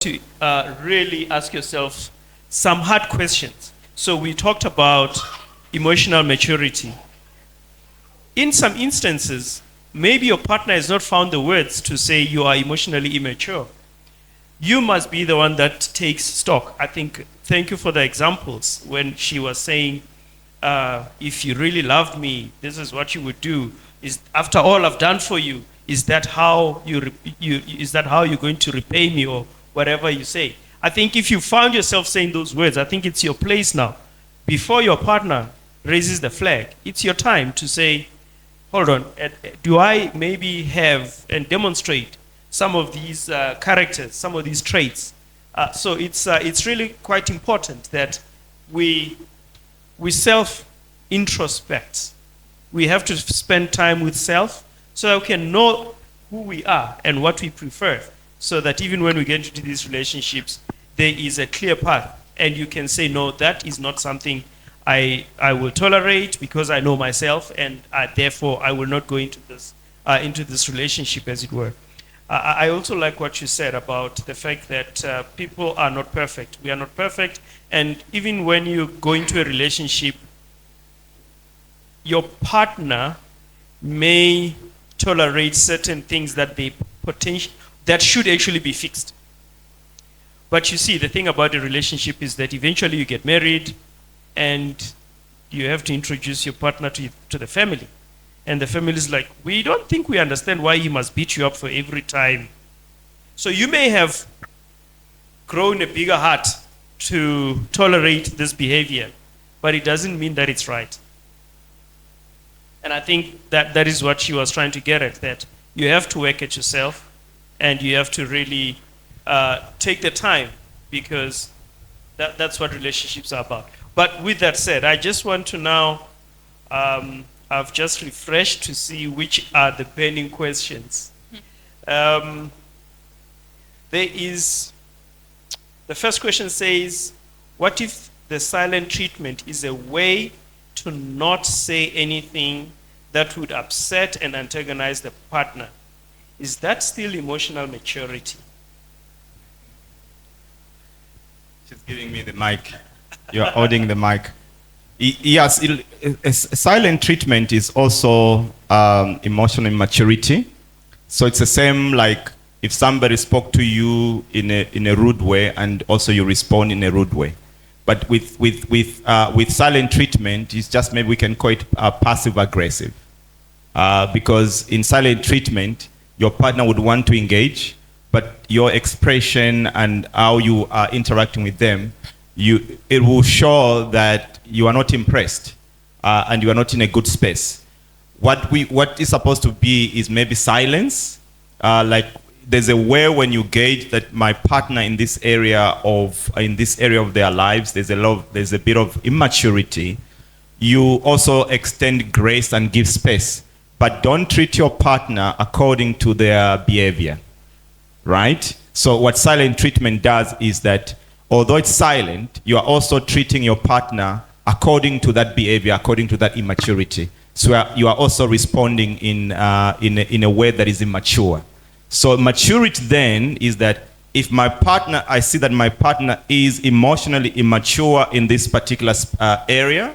to really ask yourself some hard questions. So we talked about emotional maturity. In some instances, maybe your partner has not found the words to say you are emotionally immature. You must be the one that takes stock. I think, thank you for the examples when she was saying, if you really loved me, this is what you would do. Is after all I've done for you, is that how you're going to repay me, or whatever you say? I think if you found yourself saying those words, I think it's your place now. Before your partner raises the flag, it's your time to say, hold on, do I maybe have and demonstrate some of these characters, some of these traits? So it's really quite important that we self-introspect. We have to spend time with self so that we can know who we are and what we prefer, so that even when we get into these relationships, there is a clear path and you can say, no, that is not something I will tolerate because I know myself, and therefore I will not go into this relationship, as it were. I also like what you said about the fact that people are not perfect. We are not perfect, and even when you go into a relationship, your partner may tolerate certain things that that should actually be fixed. But you see, the thing about a relationship is that eventually you get married and you have to introduce your partner to the family. And the family is like, we don't think we understand why he must beat you up for every time. So you may have grown a bigger heart to tolerate this behavior, but it doesn't mean that it's right. And I think that is what she was trying to get at, that you have to work at yourself and you have to really take the time, because that's what relationships are about. But with that said, I just want to now, I've just refreshed to see which are the burning questions. The first question says, what if the silent treatment is a way to not say anything that would upset and antagonize the partner? Is that still emotional maturity? She's giving me the mic. You're holding the mic. Yes, silent treatment is also emotional immaturity. So it's the same like if somebody spoke to you in a rude way and also you respond in a rude way. But with silent treatment, it's just, maybe we can call it passive aggressive. Because in silent treatment, your partner would want to engage, but your expression and how you are interacting with them, it will show that you are not impressed and you are not in a good space. What is supposed to be is maybe silence. Like there's a way when you gauge that my partner in this area of their lives, there's a bit of immaturity. You also extend grace and give space, but don't treat your partner according to their behavior, right? So what silent treatment does is that although it's silent, you are also treating your partner according to that behavior, according to that immaturity. So you are also responding in a way that is immature. So maturity then is that if I see that my partner is emotionally immature in this particular area,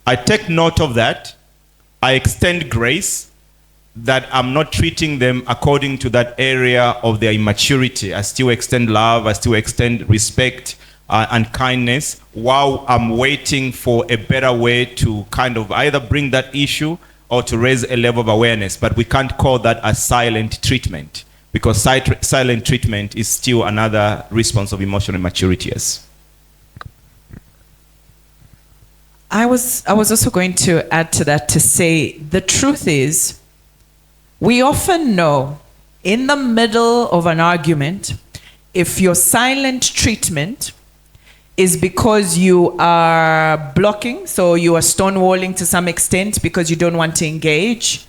I take note of that. I extend grace, that I'm not treating them according to that area of their immaturity. I still extend love, I still extend respect and kindness, while I'm waiting for a better way to kind of either bring that issue or to raise a level of awareness. But we can't call that a silent treatment, because silent treatment is still another response of emotional immaturity. Yes. I was also going to add to that to say, the truth is, we often know in the middle of an argument, if your silent treatment is because you are blocking, so you are stonewalling to some extent because you don't want to engage,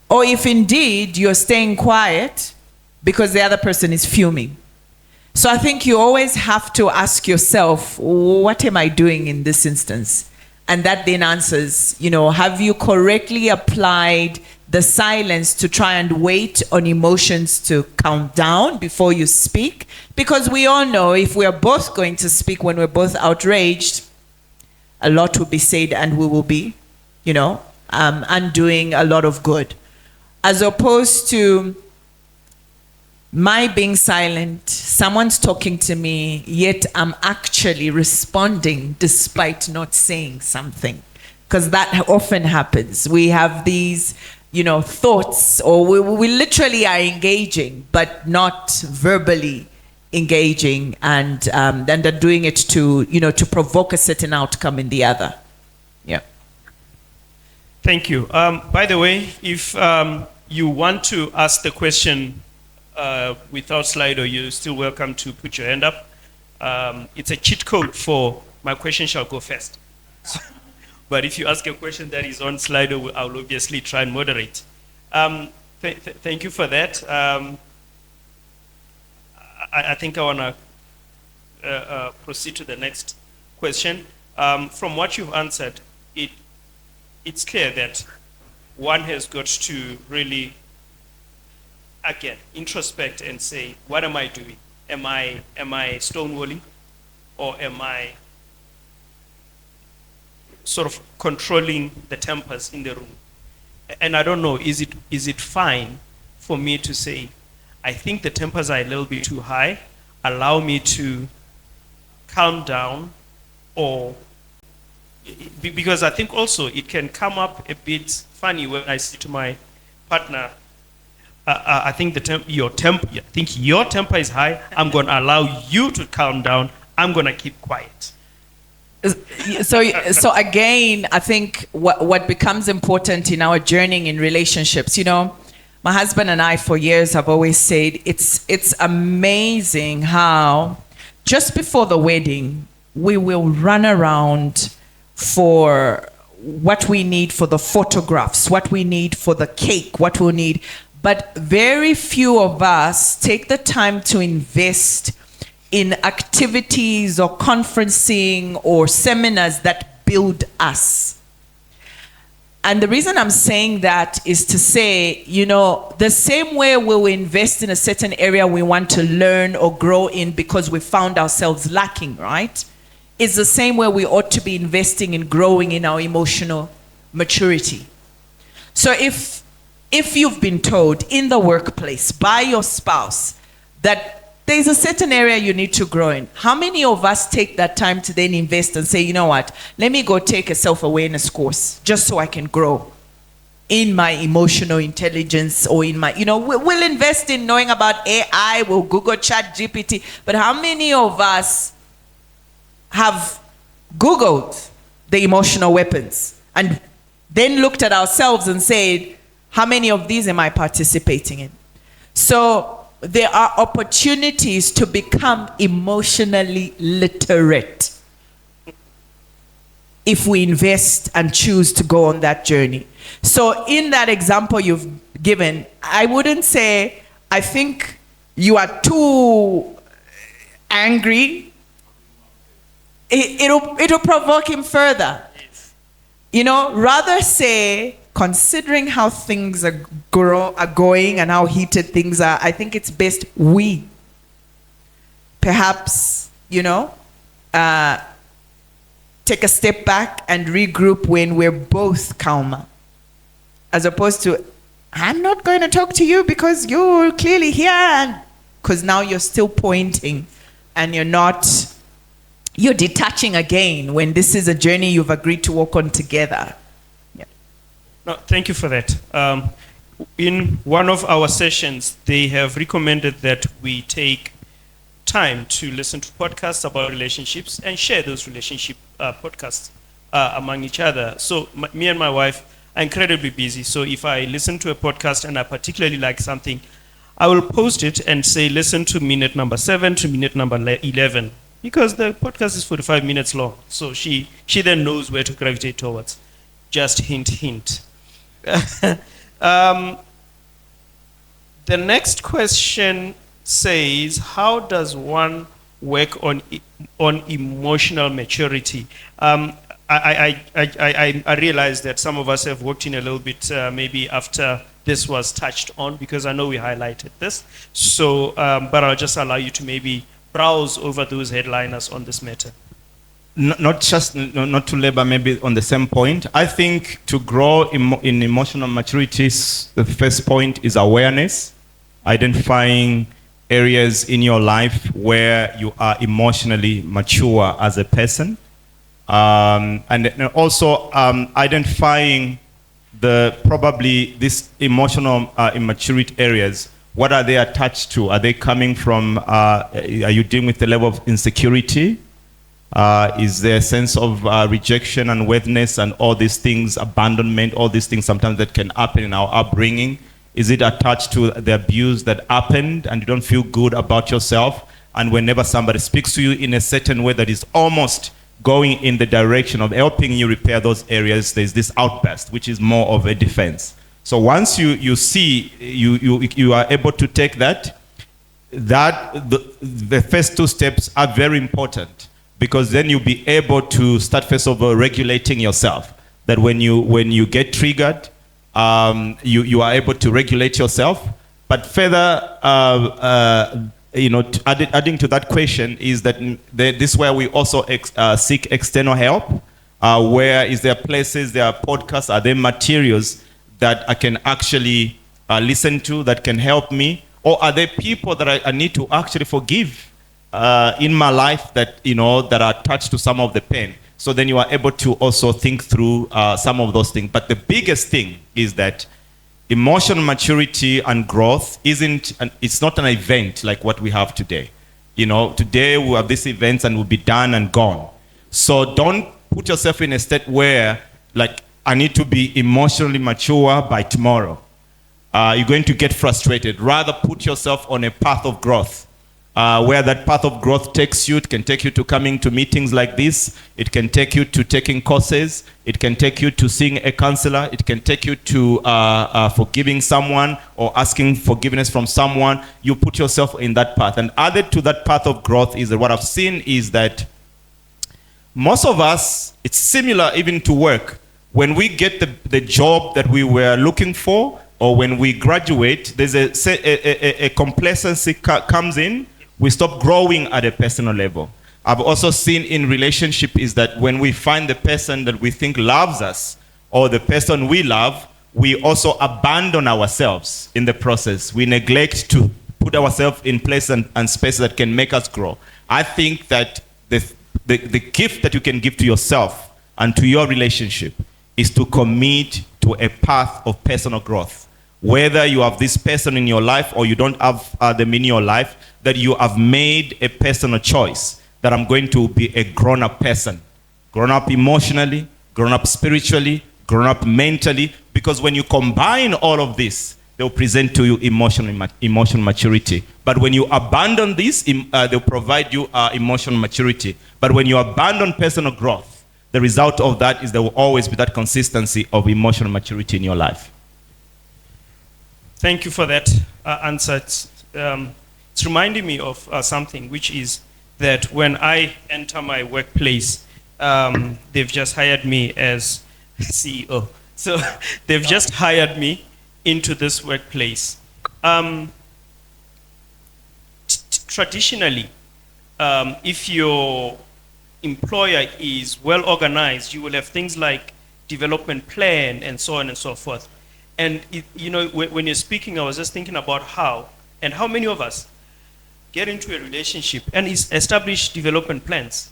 or if indeed you're staying quiet because the other person is fuming. So I think you always have to ask yourself, what am I doing in this instance? And that then answers, have you correctly applied the silence to try and wait on emotions to calm down before you speak. Because we all know if we are both going to speak when we're both outraged, a lot will be said and we will be, undoing a lot of good. As opposed to my being silent, someone's talking to me, yet I'm actually responding despite not saying something. Because that often happens. We have these, thoughts, or we literally are engaging, but not verbally engaging, and then they're doing it to provoke a certain outcome in the other. Yeah. Thank you. By the way, if you want to ask the question without Slido, you're still welcome to put your hand up. It's a cheat code for my question shall go first. But if you ask a question that is on Slido, I'll obviously try and moderate. Thank you for that. I think I want to proceed to the next question. From what you've answered, it's clear that one has got to really, again, introspect and say, what am I doing? Am I stonewalling, or am I sort of controlling the tempers in the room? And I don't know, is it fine for me to say, I think the tempers are a little bit too high, allow me to calm down, or because I think also it can come up a bit funny when I say to my partner, I think your temper is high, I'm going to allow you to calm down, I'm going to keep quiet. So again, I think what becomes important in our journey in relationships, my husband and I for years have always said it's amazing how just before the wedding we will run around for what we need for the photographs, what we need for the cake, what we'll need, but very few of us take the time to invest in activities or conferencing or seminars that build us. And the reason I'm saying that is to say, the same way we'll invest in a certain area we want to learn or grow in because we found ourselves lacking, right? It's the same way we ought to be investing in growing in our emotional maturity. So if you've been told in the workplace by your spouse that there's a certain area you need to grow in, how many of us take that time to then invest and say, you know what, let me go take a self-awareness course just so I can grow in my emotional intelligence, or in my, we'll invest in knowing about AI, we'll Google ChatGPT, but how many of us have Googled the emotional weapons and then looked at ourselves and said, how many of these am I participating in? So there are opportunities to become emotionally literate if we invest and choose to go on that journey. So in that example you've given, I wouldn't say, I think you are too angry. It'll provoke him further. Rather say, considering how things are going and how heated things are, I think it's best we perhaps, take a step back and regroup when we're both calmer. As opposed to, I'm not going to talk to you because you're clearly here. Because now you're still pointing and you're detaching again when this is a journey you've agreed to walk on together. No, thank you for that. In one of our sessions, they have recommended that we take time to listen to podcasts about relationships and share those relationship podcasts among each other. So me and my wife are incredibly busy. So if I listen to a podcast and I particularly like something, I will post it and say, listen to minute number 7 to minute number 11, because the podcast is 45 minutes long. So she then knows where to gravitate towards. Just hint, hint. The next question says, how does one work on emotional maturity? I realize that some of us have worked in a little bit maybe after this was touched on, because I know we highlighted this. So, but I'll just allow you to maybe browse over those headliners on this matter. Not to labor maybe on the same point. I think to grow in emotional maturity, the first point is awareness, identifying areas in your life where you are emotionally mature as a person, and also identifying probably these emotional immaturity areas. What are they attached to? Are they coming from? Are you dealing with the level of insecurity? Is there a sense of rejection and worthiness and all these things, abandonment, all these things sometimes that can happen in our upbringing? Is it attached to the abuse that happened and you don't feel good about yourself? And whenever somebody speaks to you in a certain way that is almost going in the direction of helping you repair those areas, there's this outburst, which is more of a defense. So once you see, you are able to take that, the first two steps are very important, because then you'll be able to start first of all regulating yourself. That when you get triggered, you are able to regulate yourself. But further, adding to that question is that this is where we also seek external help. Where is there places, there are podcasts, are there materials that I can actually listen to that can help me? Or are there people that I need to actually forgive in my life that that are attached to some of the pain? So then you are able to also think through some of those things. But the biggest thing is that emotional maturity and growth it's not an event like what we have today. Today we have these events and we'll be done and gone. So don't put yourself in a state where like I need to be emotionally mature by tomorrow. You're going to get frustrated. Rather put yourself on a path of growth. Where that path of growth takes you. It can take you to coming to meetings like this. It can take you to taking courses. It can take you to seeing a counselor. It can take you to forgiving someone or asking forgiveness from someone. You put yourself in that path. And added to that path of growth is that what I've seen is that most of us, it's similar even to work. When we get the job that we were looking for, or when we graduate, there's a complacency comes in. We stop growing at a personal level. I've also seen in relationship is that when we find the person that we think loves us, or the person we love, we also abandon ourselves in the process. We neglect to put ourselves in place and space that can make us grow. I think that the gift that you can give to yourself and to your relationship is to commit to a path of personal growth. Whether you have this person in your life or you don't have them in your life, that you have made a personal choice that I'm going to be a grown-up person. Grown up emotionally, grown up spiritually, grown up mentally, because when you combine all of this, they'll present to you emotional maturity. But when you abandon this, they'll provide you emotional maturity. But when you abandon personal growth, the result of that is there will always be that consistency of emotional maturity in your life. Thank you for that answer. It's reminding me of something, which is that when I enter my workplace, they've just hired me as CEO. So they've just hired me into this workplace. Traditionally, if your employer is well organized, you will have things like development plan and so on and so forth. And when you're speaking, I was just thinking about how many of us get into a relationship and establish development plans,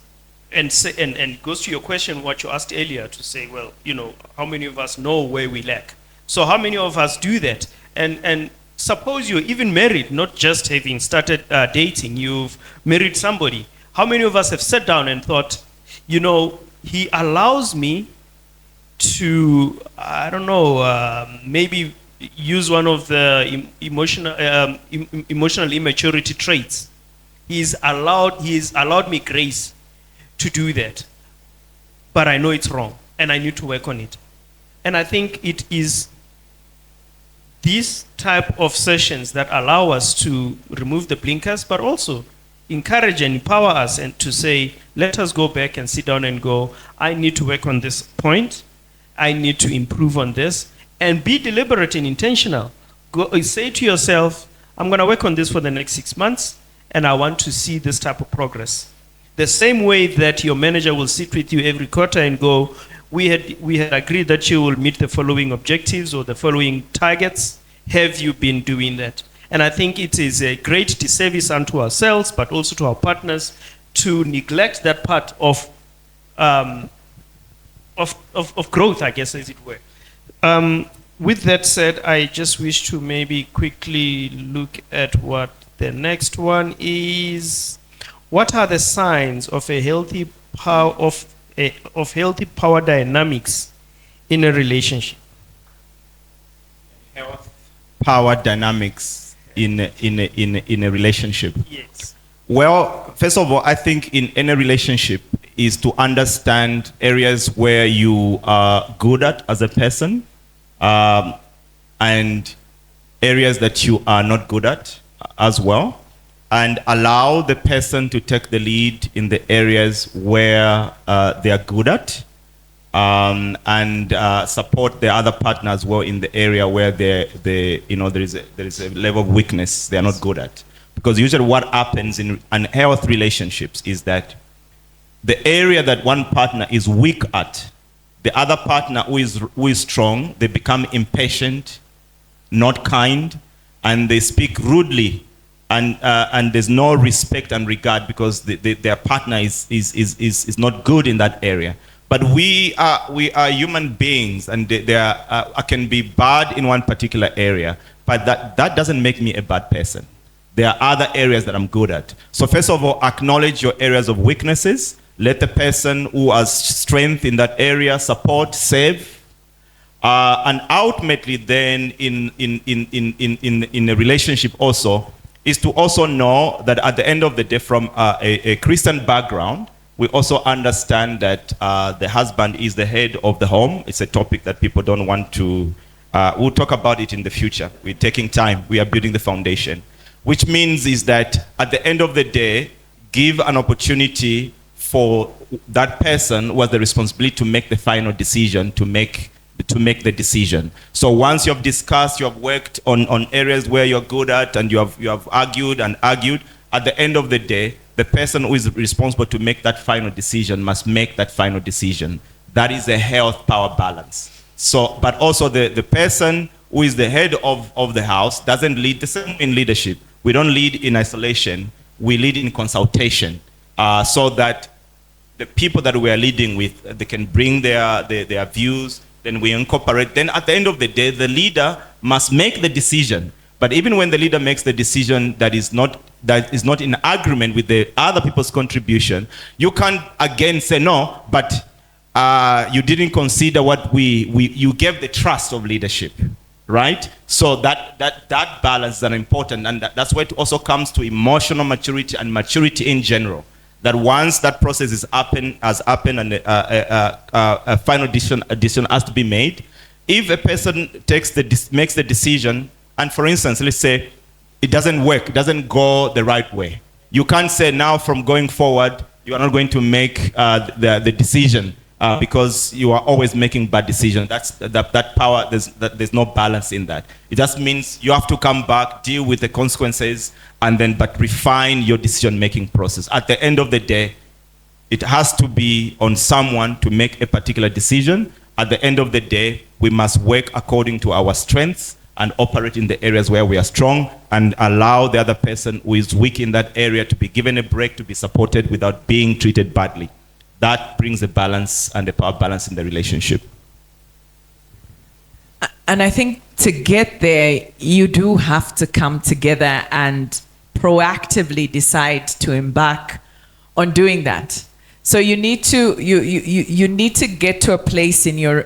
and it goes to your question, what you asked earlier, to say, well, how many of us know where we lack? So how many of us do that? And suppose you're even married, not just having started dating, you've married somebody. How many of us have sat down and thought, he allows me to, maybe use one of the emotional immaturity traits. He's allowed me grace to do that. But I know it's wrong, and I need to work on it. And I think it is these type of sessions that allow us to remove the blinkers, but also encourage and empower us and to say, let us go back and sit down and go, I need to work on this point. I need to improve on this, and be deliberate and intentional. Go, say to yourself, I'm going to work on this for the next 6 months, and I want to see this type of progress. The same way that your manager will sit with you every quarter and go, we had agreed that you will meet the following objectives or the following targets. Have you been doing that? And I think it is a great disservice unto ourselves, but also to our partners, to neglect that part of growth, I guess, as it were. With that said, I just wish to maybe quickly look at what the next one is. What are the signs of a healthy power of healthy power dynamics in a relationship? Health, power dynamics in a relationship. Yes. Well, first of all, I think in any relationship is to understand areas where you are good at as a person, and areas that you are not good at as well, and allow the person to take the lead in the areas where they are good at, and support the other partner as well in the area where there is a level of weakness they are not good at. Because usually what happens in unhealthy relationships is that the area that one partner is weak at, the other partner who is strong, they become impatient, not kind, and they speak rudely, and there's no respect and regard because their partner is not good in that area. But we are human beings, and I can be bad in one particular area, but that doesn't make me a bad person. There are other areas that I'm good at. So first of all, acknowledge your areas of weaknesses. Let the person who has strength in that area support, save, and ultimately then in a relationship also is to also know that at the end of the day, from a Christian background, we also understand that the husband is the head of the home. It's a topic that people don't want to. We'll talk about it in the future. We're taking time. We are building the foundation. Which means is that at the end of the day, give an opportunity for that person who has the responsibility to make the final decision, to make the decision. So once you have discussed, you have worked on areas where you're good at, and you have argued and argued, at the end of the day, the person who is responsible to make that final decision must make that final decision. That is a health power balance. So, but also the person who is the head of the house doesn't lead the same in leadership. We don't lead in isolation. We lead in consultation, so that the people that we are leading with, they can bring their views, then we incorporate. Then at the end of the day, the leader must make the decision. But even when the leader makes the decision that is not in agreement with the other people's contribution, you can't again say no, but you didn't consider what you gave the trust of leadership. Right? So that balance is important, and that's where it also comes to emotional maturity and maturity in general. That once that process has happened, and a final decision has to be made, if a person makes the decision, and for instance, let's say it doesn't work, it doesn't go the right way, you can't say now from going forward you are not going to make the decision. Because you are always making bad decisions. That power, there's no balance in that. It just means you have to come back, deal with the consequences, and then but refine your decision-making process. At the end of the day, it has to be on someone to make a particular decision. At the end of the day, we must work according to our strengths and operate in the areas where we are strong, and allow the other person who is weak in that area to be given a break, to be supported without being treated badly. That brings a balance and a power balance in the relationship. And I think to get there, you do have to come together and proactively decide to embark on doing that. So you need to you need to get to a place in your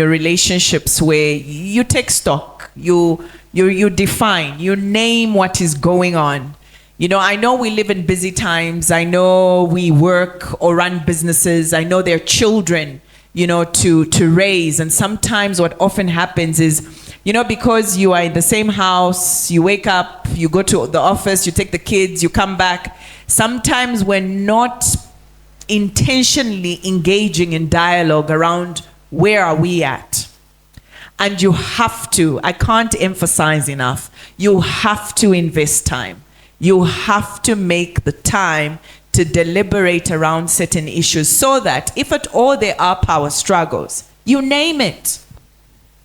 relationships where you take stock, you define, you name what is going on. You know, I know we live in busy times. I know we work or run businesses. I know there are children, you know, to raise. And sometimes what often happens is You know, because you are in the same house, you wake up, you go to the office, you take the kids, you come back. Sometimes we're not intentionally engaging in dialogue around where are we at. And you have to, I can't emphasize enough, you have to invest time. You have to make the time to deliberate around certain issues so that if at all there are power struggles, you name it.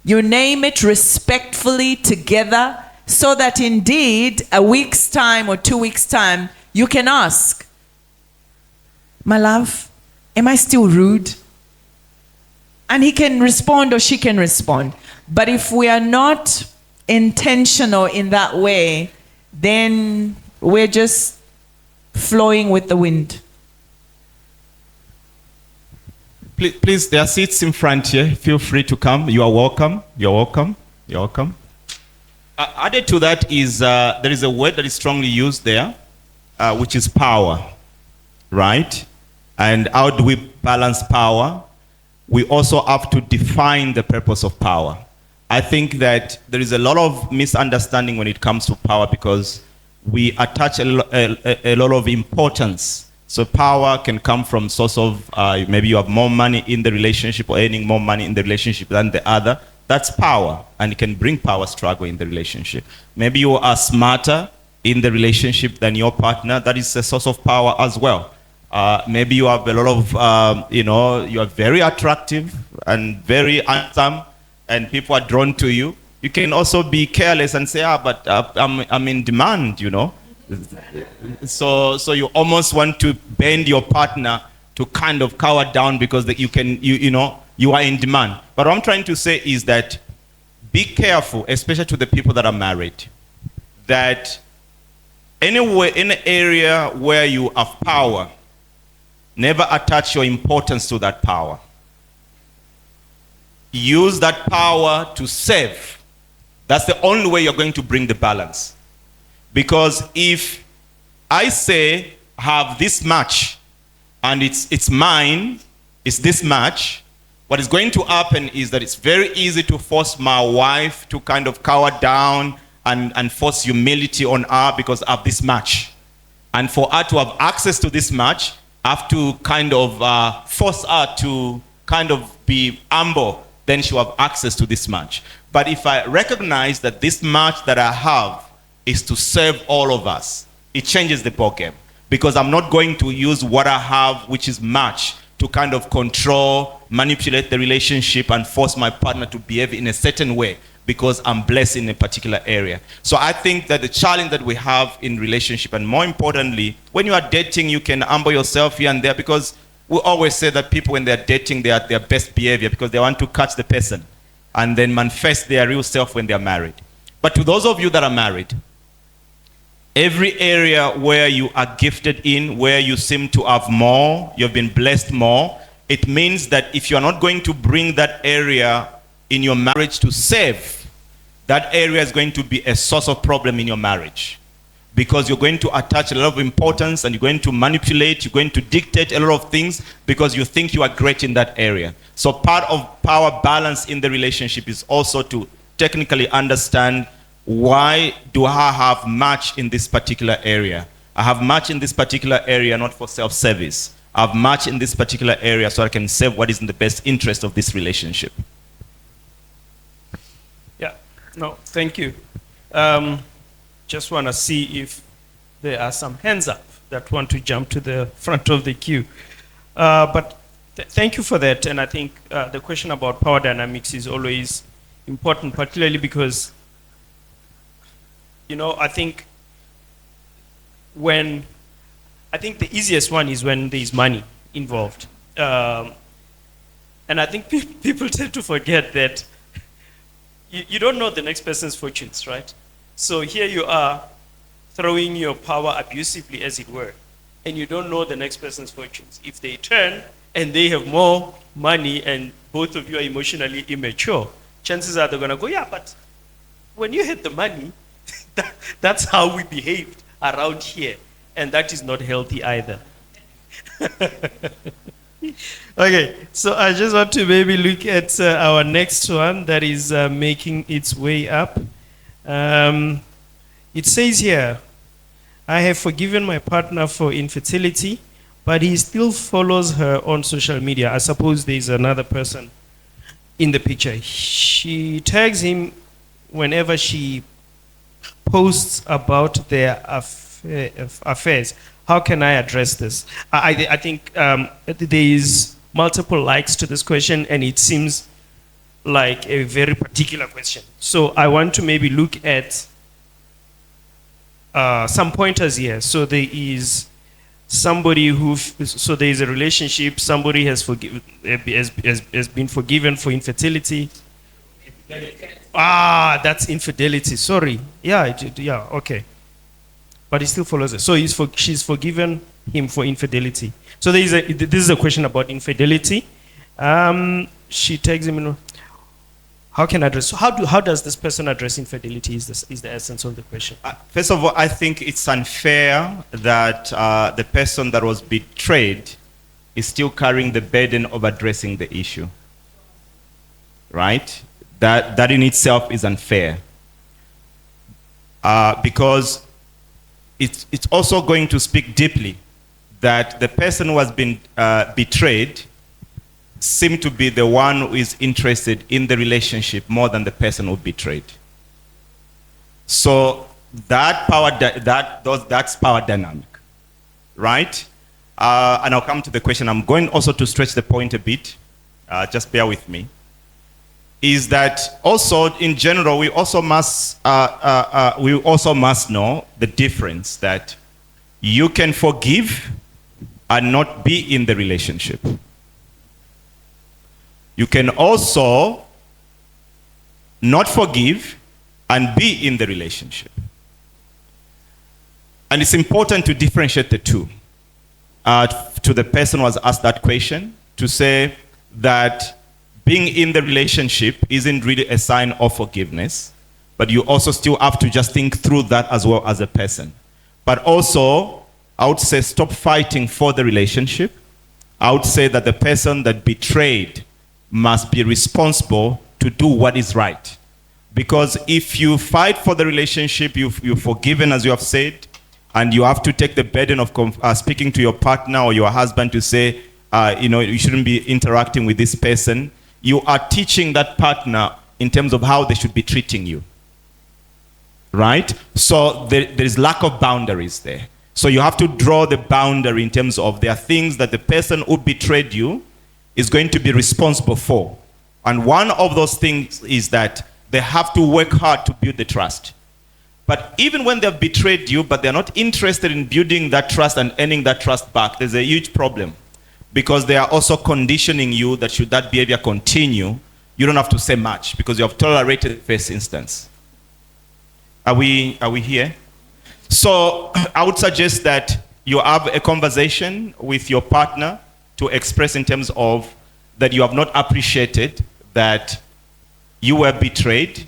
You name it respectfully together so that indeed a week's time or 2 weeks' time, you can ask, my love, am I still rude? And he can respond or she can respond. But if we are not intentional in that way, then we're just flowing with the wind. Please, there are seats in front here. Feel free to come. You are welcome. You're welcome. You're welcome. Added to that is there is a word that is strongly used there, which is power, right? And how do we balance power? We also have to define the purpose of power. I think that there is a lot of misunderstanding when it comes to power because we attach a lot of importance. So power can come from source of maybe you have more money in the relationship or earning more money in the relationship than the other. That's power, and it can bring power struggle in the relationship. Maybe you are smarter in the relationship than your partner. That is a source of power as well. Maybe you have a lot of, you are very attractive and very handsome, and people are drawn to you. You can also be careless and say, but I'm in demand, So you almost want to bend your partner to kind of cower down because you are in demand. But what I'm trying to say is that be careful, especially to the people that are married, that anywhere in an area where you have power, never attach your importance to that power. Use that power to serve. That's the only way you're going to bring the balance. Because if I say, have this match, and it's mine, it's this match, what is going to happen is that it's very easy to force my wife to kind of cower down and force humility on her because of this match. And for her to have access to this match, I have to kind of force her to kind of be humble, then she'll have access to this match. But if I recognize that this match that I have is to serve all of us, it changes the ballgame. Because I'm not going to use what I have, which is match, to kind of control, manipulate the relationship and force my partner to behave in a certain way because I'm blessed in a particular area. So I think that the challenge that we have in relationship, and more importantly, when you are dating, you can humble yourself here and there, because we always say that people, when they're dating, they are at their best behavior because they want to catch the person and then manifest their real self when they're married. But to those of you that are married, every area where you are gifted in, where you seem to have more, you've been blessed more, it means that if you're not going to bring that area in your marriage to save, that area is going to be a source of problem in your marriage. Because you're going to attach a lot of importance and you're going to manipulate, you're going to dictate a lot of things because you think you are great in that area. So part of power balance in the relationship is also to technically understand, why do I have much in this particular area? I have much in this particular area not for self-service. I have much in this particular area so I can serve what is in the best interest of this relationship. Yeah, no, thank you. Just want to see if there are some hands up that want to jump to the front of the queue. But thank you for that. And I think the question about power dynamics is always important, particularly because, I think the easiest one is when there is money involved. And I think people tend to forget that you don't know the next person's fortunes, right? So here you are throwing your power abusively, as it were, and you don't know the next person's fortunes. If they turn and they have more money and both of you are emotionally immature, chances are they're going to go, yeah, but when you had the money, that's how we behaved around here. And that is not healthy either. Okay, so I just want to maybe look at our next one that is making its way up. It says here, I have forgiven my partner for infertility, but he still follows her on social media. I suppose there's another person in the picture. She tags him whenever she posts about their affairs. How can I address this? I think there is multiple likes to this question, and it seems like a very particular question. So I want to maybe look at some pointers here. So there is somebody so there is a relationship, somebody has been forgiven for infertility. That's infidelity. Sorry. Yeah, okay. But he still follows it. So she's forgiven him for infidelity. So this is a question about infidelity. She tags him in. How can I address? How does this person address infidelity? Is the essence of the question. First of all, I think it's unfair that the person that was betrayed is still carrying the burden of addressing the issue. Right? That in itself is unfair. Because it's also going to speak deeply that the person who has been betrayed seemed to be the one who is interested in the relationship more than the person who betrayed. So that's power dynamic, right? And I'll come to the question. I'm going also to stretch the point a bit. Just bear with me. Is that also in general we also must know the difference that you can forgive and not be in the relationship. You can also not forgive and be in the relationship. And it's important to differentiate the two. To the person who has asked that question, to say that being in the relationship isn't really a sign of forgiveness, but you also still have to just think through that as well as a person. But also, I would say stop fighting for the relationship. I would say that the person that betrayed must be responsible to do what is right. Because if you fight for the relationship, you're forgiven, as you have said, and you have to take the burden of speaking to your partner or your husband to say, you shouldn't be interacting with this person. You are teaching that partner in terms of how they should be treating you. Right? So there is lack of boundaries there. So you have to draw the boundary in terms of there are things that the person who betrayed you is going to be responsible for. And one of those things is that they have to work hard to build the trust. But even when they've betrayed you, but they're not interested in building that trust and earning that trust back, there's a huge problem. Because they are also conditioning you that should that behavior continue, you don't have to say much because you have tolerated the first instance. Are we here? So I would suggest that you have a conversation with your partner to express in terms of that you have not appreciated that you were betrayed,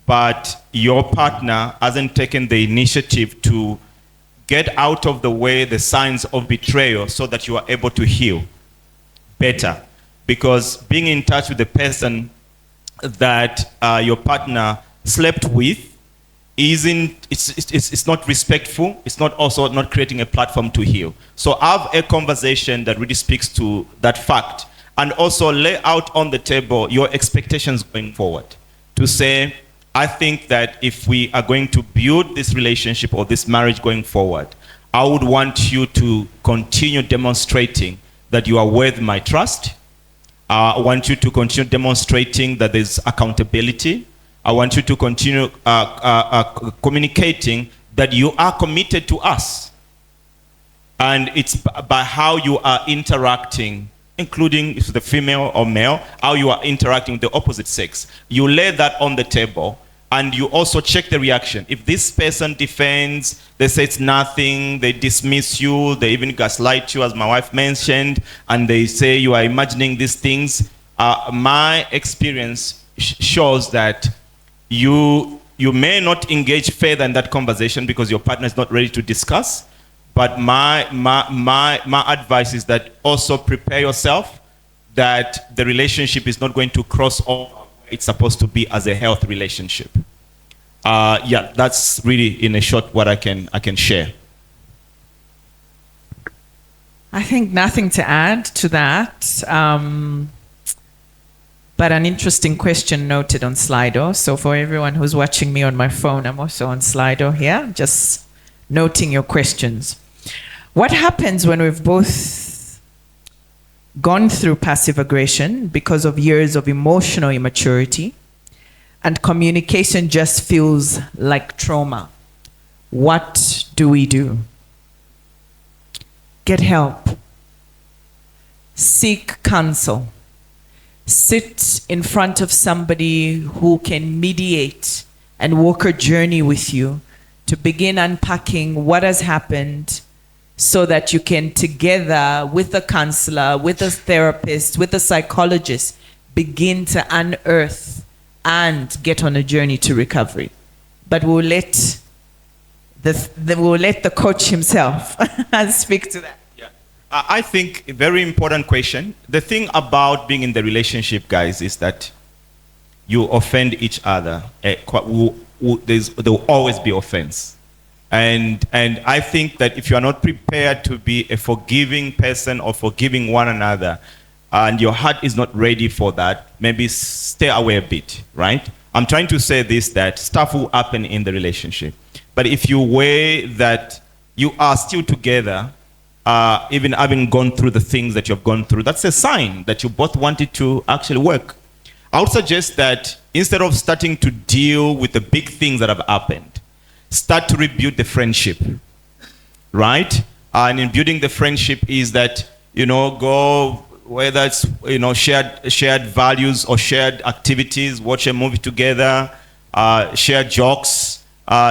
but your partner hasn't taken the initiative to get out of the way the signs of betrayal so that you are able to heal better. Because being in touch with the person that your partner slept with it's not respectful. It's not also not creating a platform to heal. So have a conversation that really speaks to that fact, and also lay out on the table your expectations going forward. To say, I think that if we are going to build this relationship or this marriage going forward, I would want you to continue demonstrating that you are worth my trust. I want you to continue demonstrating that there's accountability. I want you to continue communicating that you are committed to us. And it's by how you are interacting, including if the female or male, how you are interacting with the opposite sex. You lay that on the table, and you also check the reaction. If this person defends, they say it's nothing, they dismiss you, they even gaslight you, as my wife mentioned, and they say you are imagining these things, my experience shows that you may not engage further in that conversation because your partner is not ready to discuss, But my advice is that also prepare yourself that the relationship is not going to cross over. It's supposed to be as a health relationship. Yeah, that's really in a short what I can share. I think nothing to add to that. But an interesting question noted on Slido. So for everyone who's watching me on my phone, I'm also on Slido here, just noting your questions. What happens when we've both gone through passive aggression because of years of emotional immaturity and communication just feels like trauma? What do we do? Get help. Seek counsel. Sit in front of somebody who can mediate and walk a journey with you to begin unpacking what has happened so that you can together with a counselor, with a therapist, with a psychologist, begin to unearth and get on a journey to recovery. But we'll let the coach himself speak to that. I think a very important question. The thing about being in the relationship, guys, is that you offend each other. There will always be offense. And I think that if you are not prepared to be a forgiving person or forgiving one another, and your heart is not ready for that, maybe stay away a bit, right? I'm trying to say this, that stuff will happen in the relationship. But if you weigh that you are still together, even having gone through the things that you've gone through, that's a sign that you both wanted to actually work. I would suggest that instead of starting to deal with the big things that have happened, start to rebuild the friendship, right? And in building the friendship is that, go, whether it's, shared values or shared activities, watch a movie together, share jokes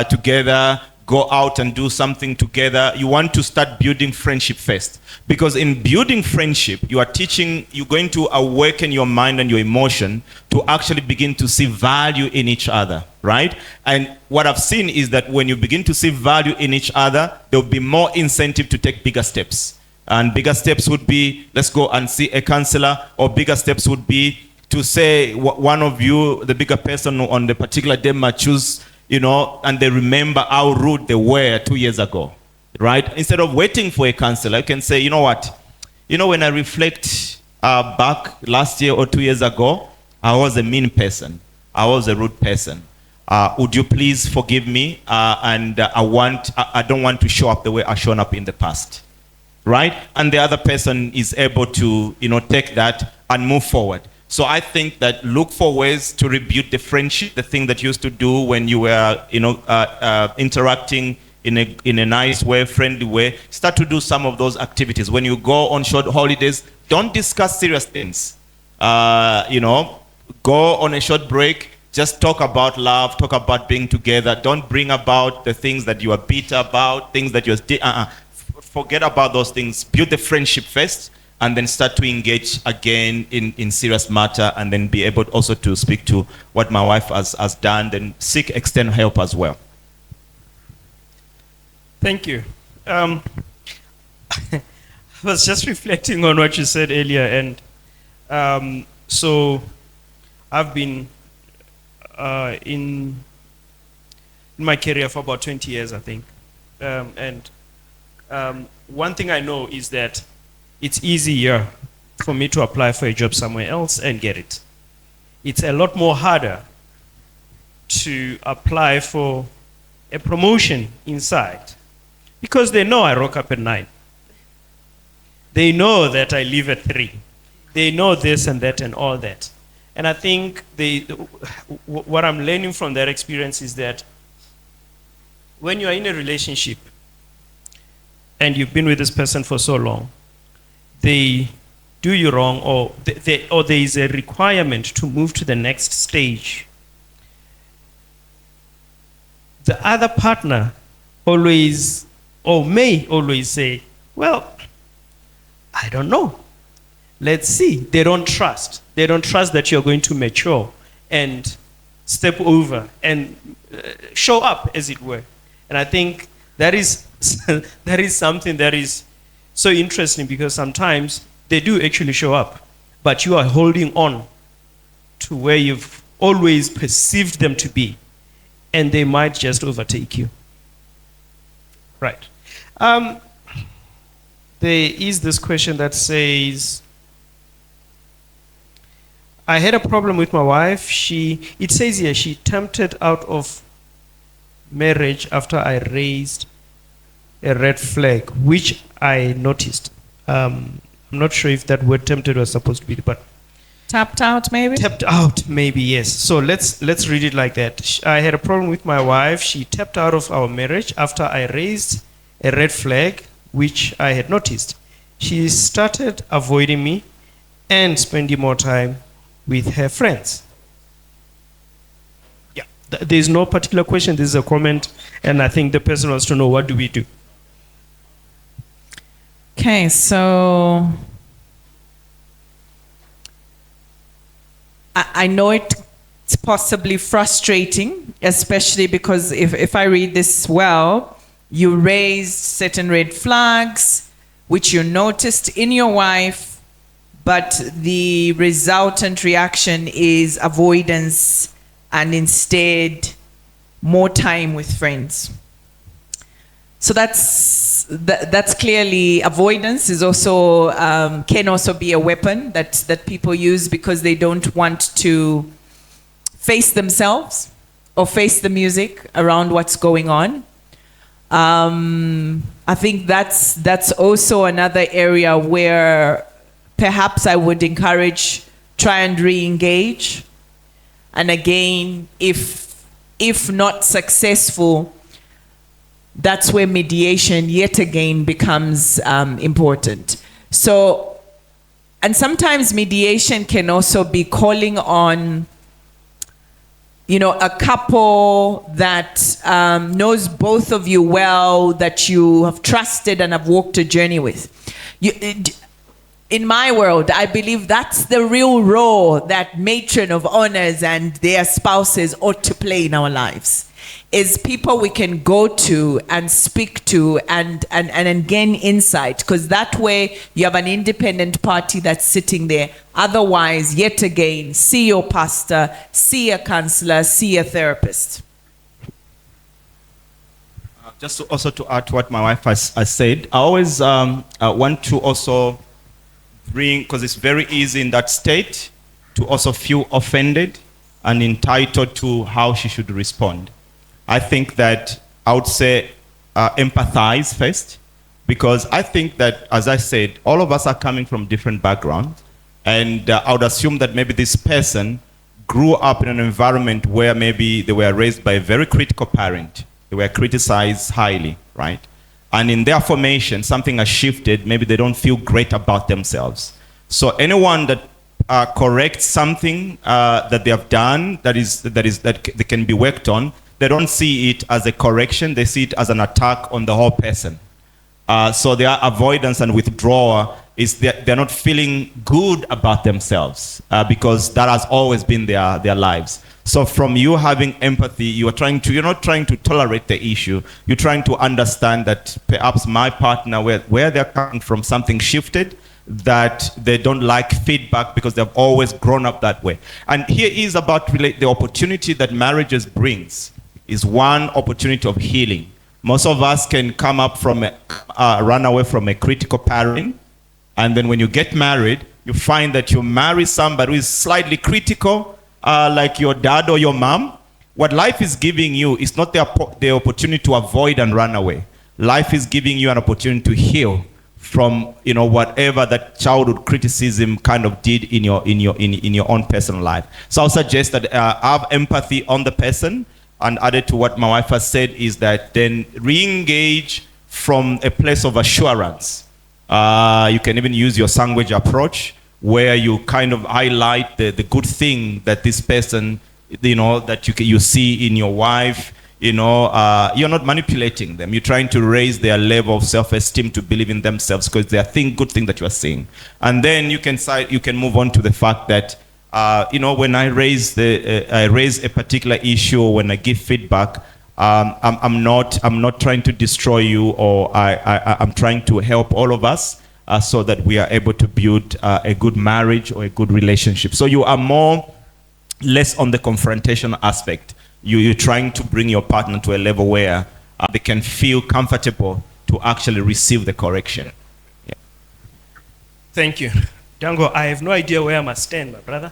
together, go out and do something together. You want to start building friendship first. Because in building friendship, you're going to awaken your mind and your emotion to actually begin to see value in each other, right? And what I've seen is that when you begin to see value in each other, there'll be more incentive to take bigger steps. And bigger steps would be, let's go and see a counselor, or bigger steps would be to say one of you, the bigger person on the particular day might choose, and they remember how rude they were 2 years ago, right? Instead of waiting for a counselor, you can say, you know what? When I reflect back last year or 2 years ago, I was a mean person. I was a rude person. Would you please forgive me? And I don't want to show up the way I've shown up in the past, right? And the other person is able to, take that and move forward. So I think that look for ways to rebuild the friendship, the thing that you used to do when you were, interacting in a nice way, friendly way. Start to do some of those activities. When you go on short holidays, don't discuss serious things. Go on a short break. Just talk about love, talk about being together. Don't bring about the things that you are bitter about, things that you're... Forget about those things. Build the friendship first, and then start to engage again in serious matter, and then be able also to speak to what my wife has done, then seek external help as well. Thank you. I was just reflecting on what you said earlier, and so I've been in my career for about 20 years, I think. One thing I know is that it's easier for me to apply for a job somewhere else and get it. It's a lot more harder to apply for a promotion inside, because they know I rock up at 9. They know that I leave at 3. They know this and that and all that. And I think what I'm learning from that experience is that when you are in a relationship and you've been with this person for so long, they do you wrong, or there is a requirement to move to the next stage, the other partner always, or may always say, well, I don't know. Let's see. They don't trust. They don't trust that you're going to mature and step over and show up, as it were. And I think That is that is something that is so interesting because sometimes they do actually show up, but you are holding on to where you've always perceived them to be, and they might just overtake you. Right. There is this question that says, I had a problem with my wife. It says here, she tempted out of marriage after I raised a red flag, which I noticed. I'm not sure if that word tempted was supposed to be, but Tapped out, maybe? tapped out, maybe, yes. So let's read it like that. I had a problem with my wife. She tapped out of our marriage after I raised a red flag, which I had noticed. She started avoiding me and spending more time with her friends. Yeah, there's no particular question. This is a comment, and I think the person wants to know, what do we do? Okay, so I know it's possibly frustrating, especially because if I read this well, you raised certain red flags, which you noticed in your wife, but the resultant reaction is avoidance and instead more time with friends. So that's clearly avoidance is also can also be a weapon that people use because they don't want to face themselves or face the music around what's going on. I think that's also another area where perhaps I would encourage try and re-engage. And again, if not successful, that's where mediation yet again becomes important. So, and sometimes mediation can also be calling on, a couple that knows both of you well, that you have trusted and have walked a journey with. In my world, I believe that's the real role that matron of honors and their spouses ought to play in our lives. Is people we can go to and speak to and gain insight, because that way you have an independent party that's sitting there. Otherwise, yet again, see your pastor, see a counselor, see a therapist. Just also to add to what my wife has said, I always want to also bring, because it's very easy in that state to also feel offended and entitled to how she should respond. I think that I would say empathize first, because I think that, as I said, all of us are coming from different backgrounds, and I would assume that maybe this person grew up in an environment where maybe they were raised by a very critical parent. They were criticized highly, right? And in their formation, something has shifted. Maybe they don't feel great about themselves. So anyone that corrects something that they have done that can be worked on, they don't see it as a correction. They see it as an attack on the whole person. So their avoidance and withdrawal is they're not feeling good about themselves because that has always been their lives. So from you having empathy, you're not trying to tolerate the issue. You're trying to understand that perhaps my partner, where they're coming from, something shifted, that they don't like feedback because they've always grown up that way. And here is about the opportunity that marriages brings is one opportunity of healing. Most of us can come up from run away from a critical parent, and then when you get married, you find that you marry somebody who is slightly critical, like your dad or your mom. What life is giving you is not the opportunity to avoid and run away. Life is giving you an opportunity to heal from whatever that childhood criticism kind of did in your own personal life. So I'll suggest that have empathy on the person. And added to what my wife has said is that then re-engage from a place of assurance. You can even use your sandwich approach, where you kind of highlight the good thing that this person, that you see in your wife. You're not manipulating them. You're trying to raise their level of self-esteem to believe in themselves because they are good thing that you are seeing. And then you can move on to the fact that when I raise a particular issue, or when I give feedback, I'm not trying to destroy you, or I'm trying to help all of us so that we are able to build a good marriage or a good relationship. So you are less on the confrontation aspect. You're trying to bring your partner to a level where they can feel comfortable to actually receive the correction. Yeah. Thank you. Dango, I have no idea where I must stand, my brother.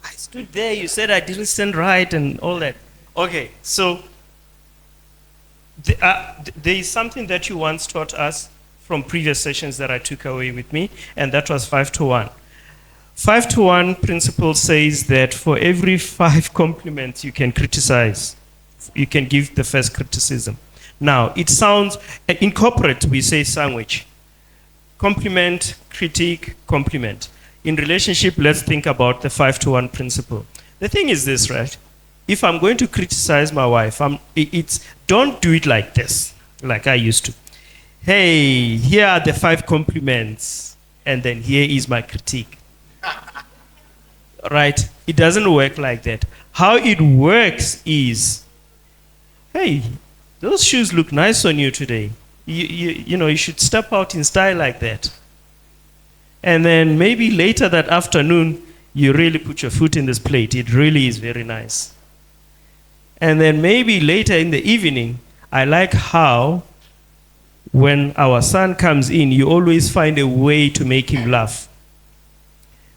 I stood there, you said I didn't stand right and all that. Okay, so there is something that you once taught us from previous sessions that I took away with me, and that was 5-to-1. 5-to-1 principle says that for every 5 compliments you can criticize, you can give the first criticism. Now, it sounds, in corporate we say sandwich. Compliment, critique, compliment. In relationship, let's think about the 5-to-1 principle. The thing is this, right? If I'm going to criticize my wife, don't do it like this, like I used to. Hey, here are the 5 compliments, and then here is my critique. Right? It doesn't work like that. How it works is, hey, those shoes look nice on you today. You should step out in style like that. And then maybe later that afternoon, you really put your foot in this plate. It really is very nice. And then maybe later in the evening, I like how when our son comes in, you always find a way to make him laugh.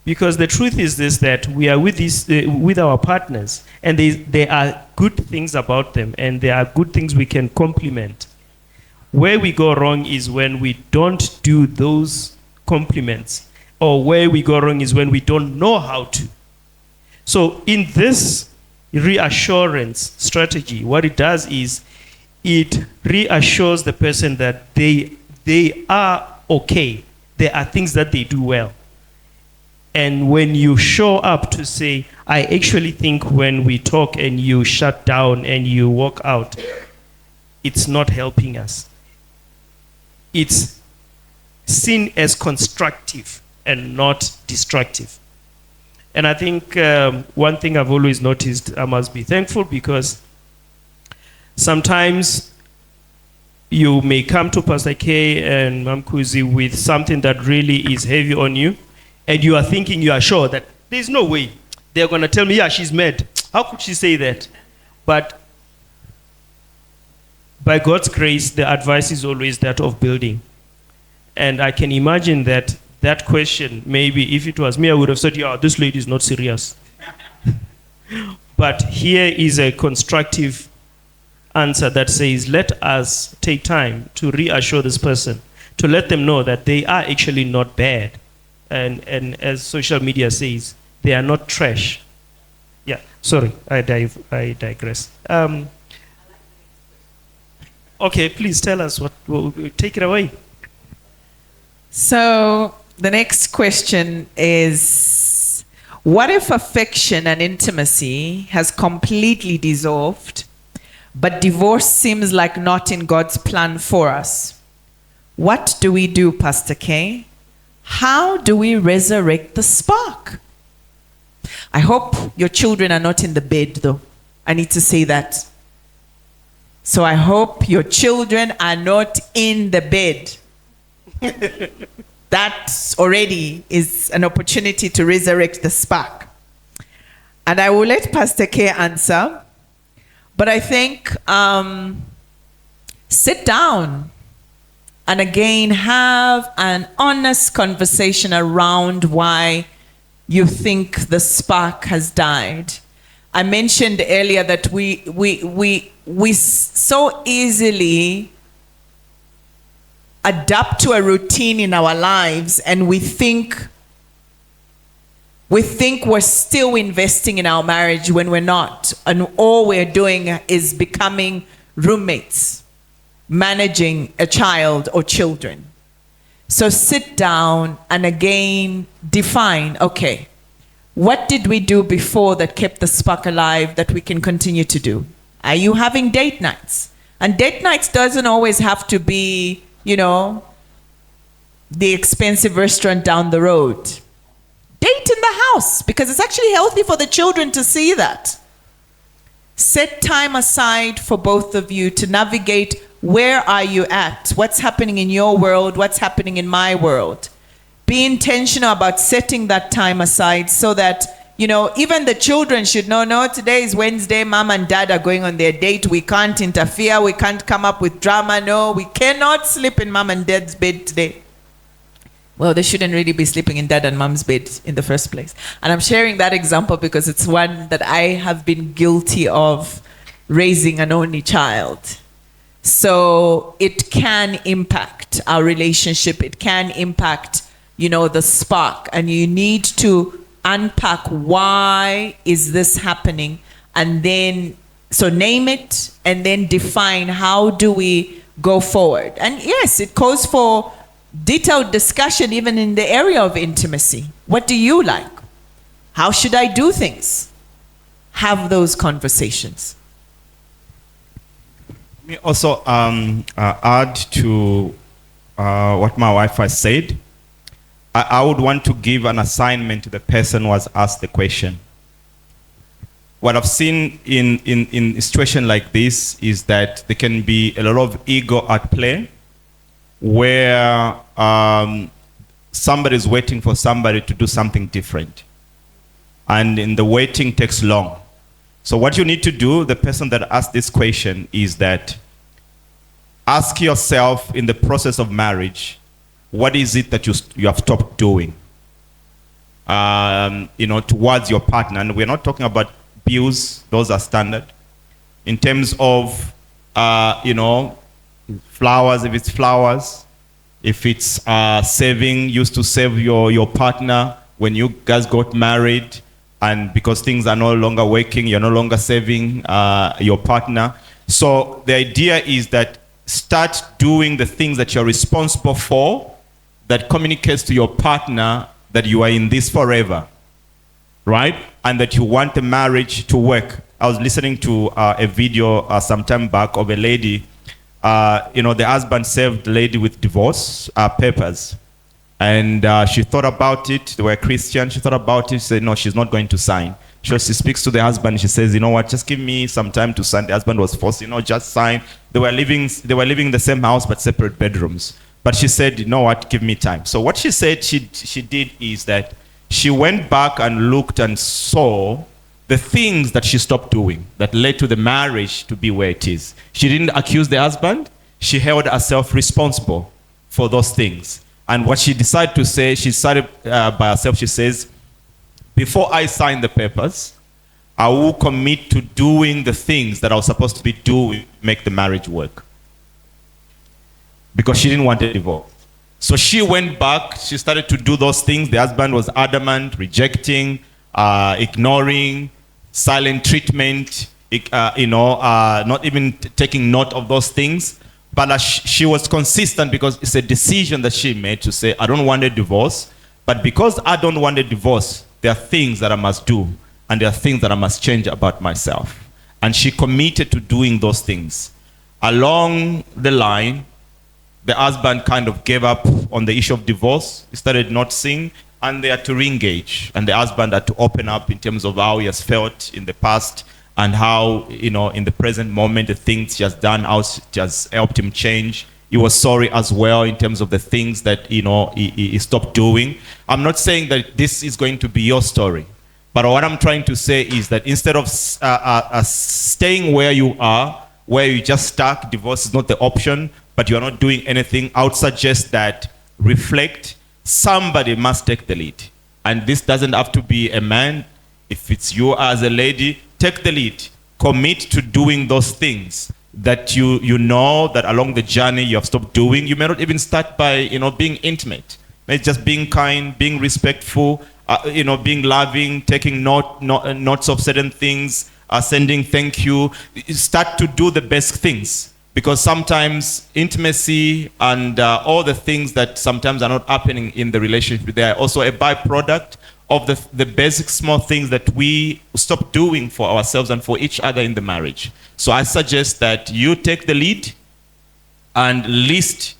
Because the truth is this, that we are with our partners, and there are good things about them, and there are good things we can compliment. Where we go wrong is when we don't do those compliments, or where we go wrong is when we don't know how to. So in this reassurance strategy, what it does is it reassures the person that they are okay. There are things that they do well. And when you show up to say, I actually think when we talk and you shut down and you walk out, it's not helping us. It's seen as constructive and not destructive. And I think one thing I've always noticed, I must be thankful, because sometimes you may come to Pastor K and Mam Kuzi with something that really is heavy on you, and you are thinking, you are sure that there's no way they're going to tell me, yeah, she's mad. How could she say that? But by God's grace, the advice is always that of building. And I can imagine that question, maybe if it was me, I would have said, yeah, this lady is not serious. But here is a constructive answer that says, let us take time to reassure this person, to let them know that they are actually not bad. And as social media says, they are not trash. Yeah, sorry, I digress. Okay, please tell us take it away. So the next question is, what if affection and intimacy has completely dissolved, but divorce seems like not in God's plan for us? What do we do, Pastor K? How do we resurrect the spark? I hope your children are not in the bed, though. I need to say that. So I hope your children are not in the bed. That already is an opportunity to resurrect the spark. And I will let Pastor K answer. But I think sit down and again have an honest conversation around why you think the spark has died. I mentioned earlier that we so easily adapt to a routine in our lives, and we think we're still investing in our marriage when we're not, and all we're doing is becoming roommates, managing a child or children. So sit down and again define, okay, what did we do before that kept the spark alive that we can continue to do? Are you having date nights? And date nights doesn't always have to be, the expensive restaurant down the road. Date in the house, because it's actually healthy for the children to see that. Set time aside for both of you to navigate where are you at? What's happening in your world? What's happening in my world? Be intentional about setting that time aside so that, you know, even the children should know, no, today is Wednesday, mom and dad are going on their date. We can't interfere. We can't come up with drama. No, we cannot sleep in mom and dad's bed today. Well, they shouldn't really be sleeping in dad and mom's bed in the first place. And I'm sharing that example because it's one that I have been guilty of raising an only child. So it can impact our relationship. It can impact, you know, the spark. And you need to unpack why is this happening, and then so name it and then define how do we go forward. And yes, it calls for detailed discussion even in the area of intimacy. What do you like? How should I do things? Have those conversations. Let me also add to what my wife has said. I would want to give an assignment to the person who has asked the question. What I've seen in a situation like this is that there can be a lot of ego at play, where somebody is waiting for somebody to do something different. And in the waiting takes long. So what you need to do, the person that asked this question, is that ask yourself in the process of marriage, what is it that you have stopped doing? You know, towards your partner. And we're not talking about bills, those are standard. In terms of, you know, flowers, if it's flowers, if it's saving, used to save your partner when you guys got married, and because things are no longer working, you're no longer saving your partner. So the idea is that start doing the things that you're responsible for, that communicates to your partner that you are in this forever, right? And that you want the marriage to work. I was listening to a video some time back of a lady. You know, the husband served the lady with divorce papers. And she thought about it. They were Christian. She thought about it. She said, no, she's not going to sign. So she speaks to the husband. She says, you know what, just give me some time to sign. The husband was forced, you know, just sign. They were living in the same house but separate bedrooms. But she said, you know what, give me time. So what she said she did is that she went back and looked and saw the things that she stopped doing that led to the marriage to be where it is. She didn't accuse the husband. She held herself responsible for those things. And what she decided to say, she decided by herself, she says, before I sign the papers, I will commit to doing the things that I was supposed to be doing to make the marriage work. Because she didn't want a divorce. So she went back, she started to do those things. The husband was adamant, rejecting, ignoring, silent treatment, you know, not even taking note of those things. But she was consistent because it's a decision that she made to say, I don't want a divorce. But because I don't want a divorce, there are things that I must do. And there are things that I must change about myself. And she committed to doing those things. Along the line, the husband kind of gave up on the issue of divorce. He started not seeing, and they had to re-engage. And the husband had to open up in terms of how he has felt in the past and how, you know, in the present moment, the things he has done, how it has helped him change. He was sorry as well in terms of the things that, you know, he stopped doing. I'm not saying that this is going to be your story. But what I'm trying to say is that instead of staying where you are, where you just stuck, divorce is not the option, but you're not doing anything, I would suggest that reflect. Somebody must take the lead. And this doesn't have to be a man. If it's you as a lady, take the lead. Commit to doing those things that you know that along the journey you have stopped doing. You may not even start by, you know, being intimate. Maybe just being kind, being respectful, you know, being loving, taking notes of certain things, sending thank you. Start to do the best things, because sometimes intimacy and all the things that sometimes are not happening in the relationship, they are also a byproduct of the basic small things that we stop doing for ourselves and for each other in the marriage. So I suggest that you take the lead and list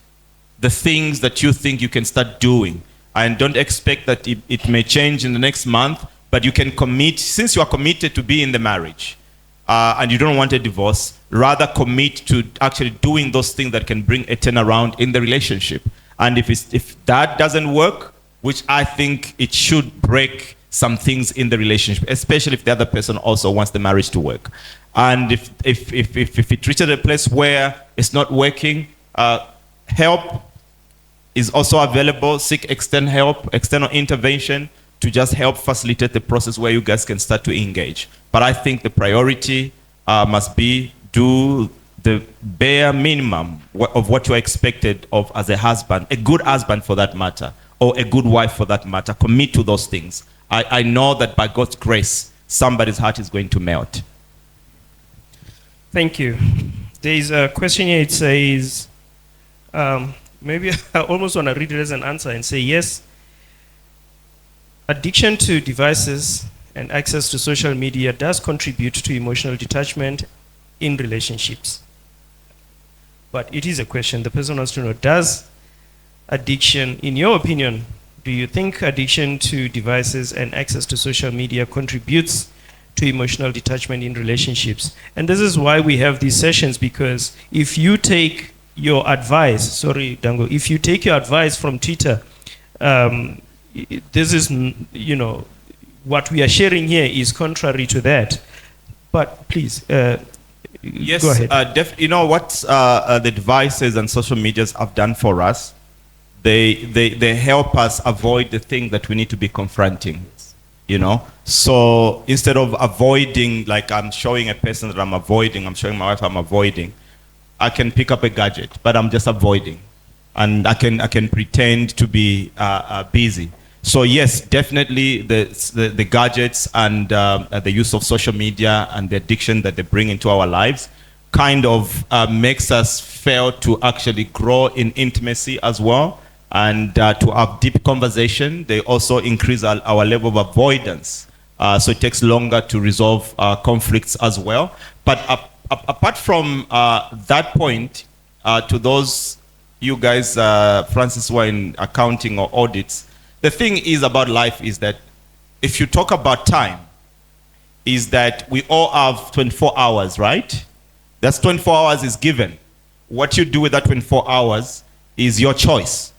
the things that you think you can start doing. And don't expect that it may change in the next month, but you can commit, since you are committed to be in the marriage, and you don't want a divorce, rather commit to actually doing those things that can bring a turnaround in the relationship. And if that doesn't work, which I think it should break some things in the relationship, especially if the other person also wants the marriage to work. And if it reaches a place where it's not working, help is also available. Seek external help, external intervention to just help facilitate the process where you guys can start to engage. But I think the priority must be do the bare minimum of what you're expected of as a husband, a good husband for that matter, or a good wife for that matter. Commit to those things. I know that by God's grace, somebody's heart is going to melt. Thank you. There is a question here. It says, maybe I almost want to read it as an answer and say yes. Addiction to devices and access to social media does contribute to emotional detachment in relationships. But it is a question. The person wants to know, does addiction, in your opinion, do you think addiction to devices and access to social media contributes to emotional detachment in relationships? And this is why we have these sessions, because if you take your advice, sorry, Dango, if you take your advice from Twitter, this is, what we are sharing here is contrary to that. But please, yes, go ahead. You know what the devices and social medias have done for us? They help us avoid the thing that we need to be confronting, So instead of avoiding, like I'm showing a person that I'm avoiding, I'm showing my wife I'm avoiding, I can pick up a gadget, but I'm just avoiding. And I can pretend to be busy. So yes, definitely the gadgets and the use of social media and the addiction that they bring into our lives kind of makes us fail to actually grow in intimacy as well, and to have deep conversation. They also increase our level of avoidance. So it takes longer to resolve conflicts as well. But apart from that point, to those you guys, Francis, who are in accounting or audits, the thing is about life is that if you talk about time, is that we all have 24 hours, right? That's 24 hours is given. What you do with that 24 hours is your choice.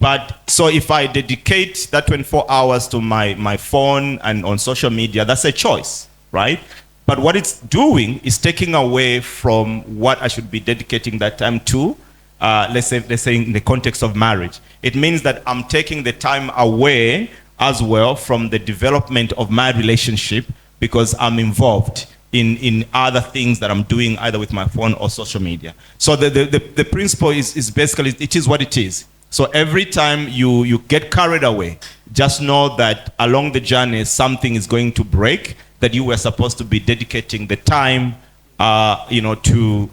But so if I dedicate that 24 hours to my phone and on social media, that's a choice, right? But what it's doing is taking away from what I should be dedicating that time to. Let's say in the context of marriage. It means that I'm taking the time away as well from the development of my relationship because I'm involved in other things that I'm doing either with my phone or social media. So the principle is basically, it is what it is. So every time you get carried away, just know that along the journey something is going to break, that you were supposed to be dedicating the time to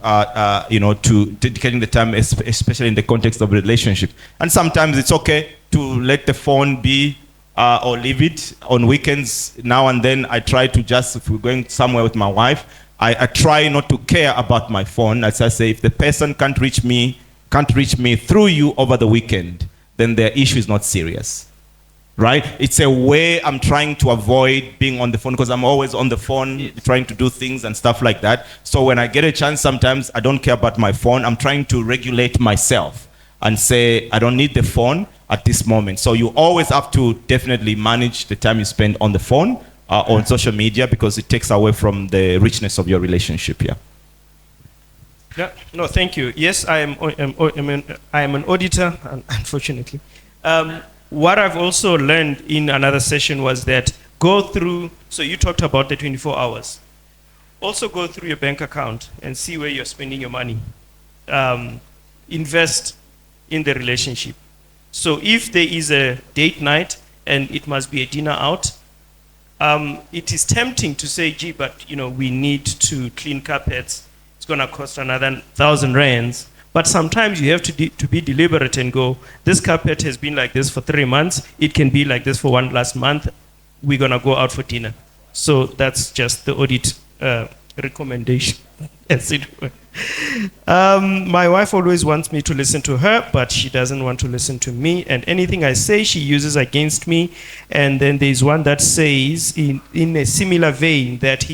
dedicating the time, especially in the context of relationship. And sometimes it's okay to let the phone be or leave it on weekends. Now and then I try to just, if we're going somewhere with my wife, I try not to care about my phone. As I say, if the person can't reach me through you over the weekend, then their issue is not serious. Right? It's a way I'm trying to avoid being on the phone, because I'm always on the phone trying to do things and stuff like that. So when I get a chance, sometimes I don't care about my phone. I'm trying to regulate myself and say, I don't need the phone at this moment. So you always have to definitely manage the time you spend on the phone or on social media, because it takes away from the richness of your relationship. Yeah. No, thank you. Yes, I am an auditor, unfortunately. What I've also learned in another session was that so you talked about the 24 hours. Also go through your bank account and see where you're spending your money. Invest in the relationship. So if there is a date night and it must be a dinner out, it is tempting to say, gee, but we need to clean carpets. It's going to cost another 1,000 rands. But sometimes you have to be deliberate and go, this carpet has been like this for 3 months. It can be like this for one last month. We're going to go out for dinner. So that's just the audit recommendation, as it were. My wife always wants me to listen to her, but she doesn't want to listen to me. And anything I say, she uses against me. And then there's one that says, in a similar vein, that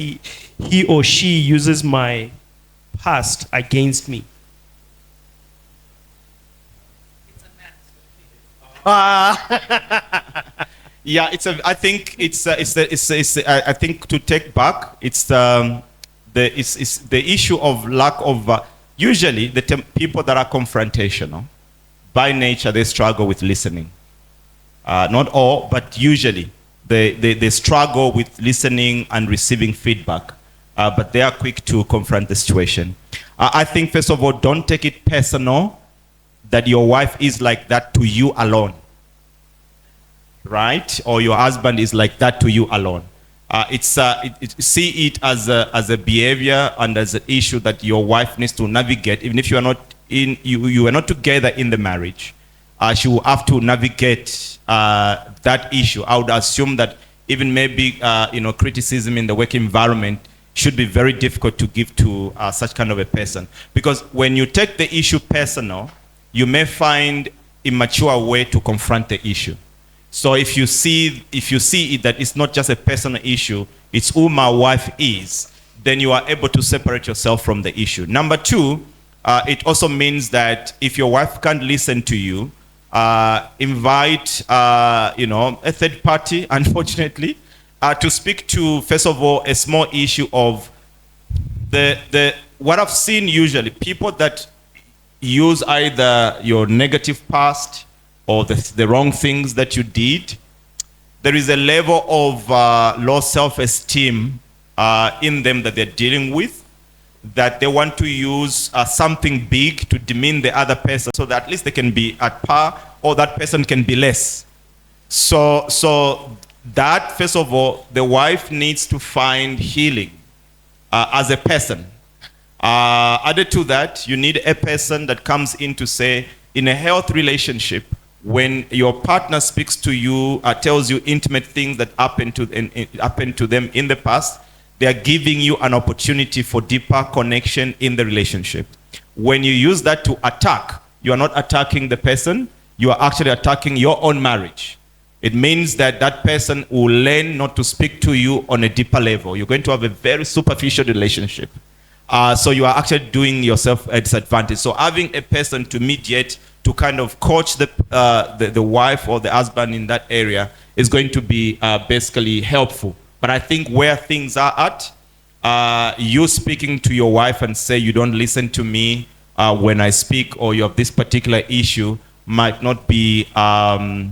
he or she uses my past against me. Yeah, I think I think to take back, it's the issue of lack of, usually people that are confrontational, by nature, they struggle with listening. Not all, but usually they struggle with listening and receiving feedback, but they are quick to confront the situation. I think, first of all, don't take it personal that your wife is like that to you alone, right? Or your husband is like that to you alone. See it as a behavior and as an issue that your wife needs to navigate, even if you are not you are not together in the marriage. She will have to navigate that issue. I would assume that even maybe criticism in the work environment should be very difficult to give to such kind of a person, because when you take the issue personal, you may find immature way to confront the issue. So if you see it that it's not just a personal issue, it's who my wife is, then you are able to separate yourself from the issue. Number two, it also means that if your wife can't listen to you, invite a third party, unfortunately, to speak to, first of all, a small issue of what I've seen usually, people that use either your negative past or the wrong things that you did. There is a level of low self-esteem in them that they're dealing with, that they want to use something big to demean the other person so that at least they can be at par or that person can be less. So that, first of all, the wife needs to find healing as a person. Added to that, you need a person that comes in to say, in a health relationship, when your partner speaks to you, tells you intimate things that happened to them in the past, they are giving you an opportunity for deeper connection in the relationship. When you use that to attack, you are not attacking the person, you are actually attacking your own marriage. It means that that person will learn not to speak to you on a deeper level. You're going to have a very superficial relationship. So you are actually doing yourself a disadvantage. So having a person to mediate, to kind of coach the wife or the husband in that area is going to be basically helpful. But I think where things are at, you speaking to your wife and say you don't listen to me when I speak, or you have this particular issue, might not be a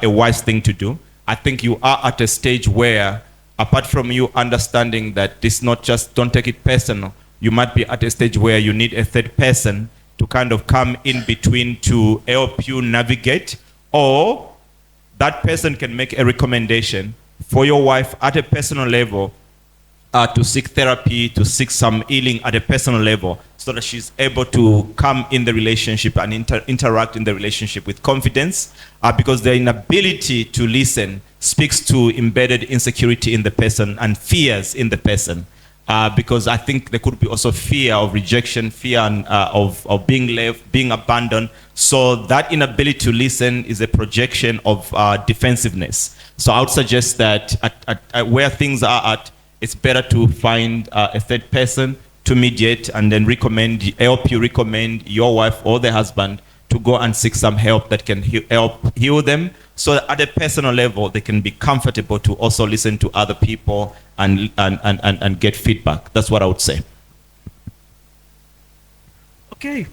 wise thing to do. I think you are at a stage where, apart from you understanding that this not just, don't take it personal, you might be at a stage where you need a third person to kind of come in between to help you navigate, or that person can make a recommendation for your wife at a personal level to seek therapy, to seek some healing at a personal level, so that she's able to come in the relationship and interact in the relationship with confidence, because the inability to listen speaks to embedded insecurity in the person and fears in the person. Because I think there could be also fear of rejection, fear of being left, being abandoned. So that inability to listen is a projection of defensiveness. So I would suggest that at where things are at, it's better to find a third person to mediate, and then help you recommend your wife or the husband to go and seek some help that can help heal them, so that at a personal level they can be comfortable to also listen to other people and get feedback. That's what I would say. Okay.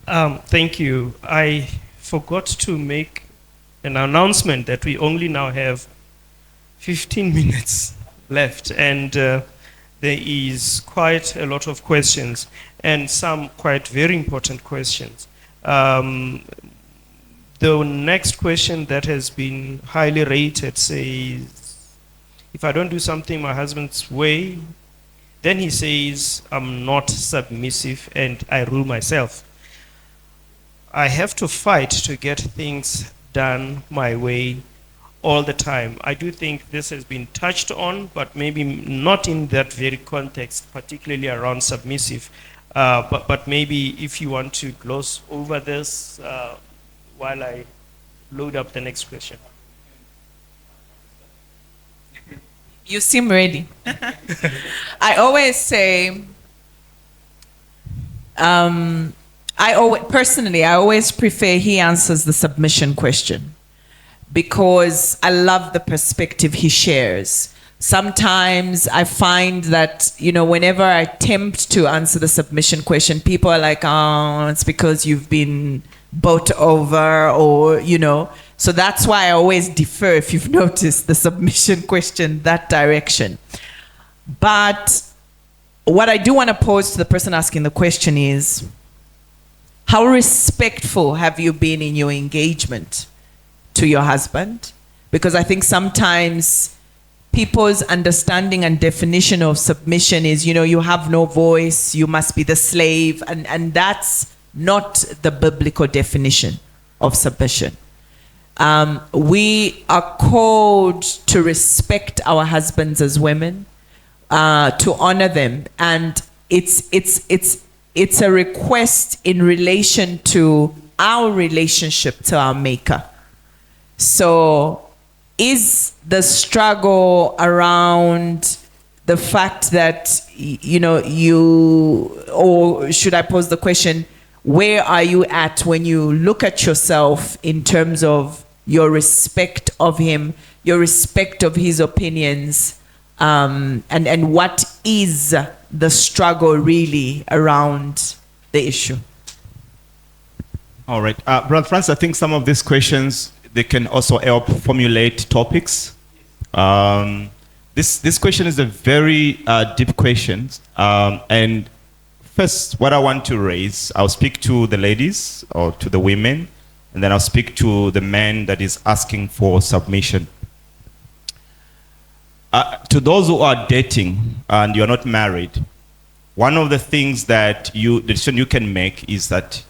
Thank you. I forgot to make an announcement that we only now have 15 minutes left, and there is quite a lot of questions, and some quite very important questions. The next question that has been highly rated says, if I don't do something my husband's way, then he says I'm not submissive and I rule myself. I have to fight to get things done my way all the time. I do think this has been touched on, but maybe not in that very context, particularly around submissive. But maybe if you want to gloss over this while I load up the next question. You seem ready. I always say, personally, I always prefer he answers the submission question because I love the perspective he shares. Sometimes I find that, whenever I attempt to answer the submission question, people are like, oh, it's because you've been bought over or. So that's why I always defer, if you've noticed, the submission question that direction. But what I do want to pose to the person asking the question is, how respectful have you been in your engagement to your husband? Because I think sometimes people's understanding and definition of submission is, you have no voice, you must be the slave, and that's not the biblical definition of submission. We are called to respect our husbands as women, to honor them, and it's a request in relation to our relationship to our Maker. So, is the struggle around the fact that or should I pose the question, where are you at when you look at yourself in terms of your respect of him, your respect of his opinions, and what is the struggle really around the issue? All right. Brother Francis, I think some of these questions, they can also help formulate topics. This question is a very deep question. And first, what I want to raise, I'll speak to the ladies or to the women, and then I'll speak to the man that is asking for submission. To those who are dating and you're not married, one of the things that the decision you can make is that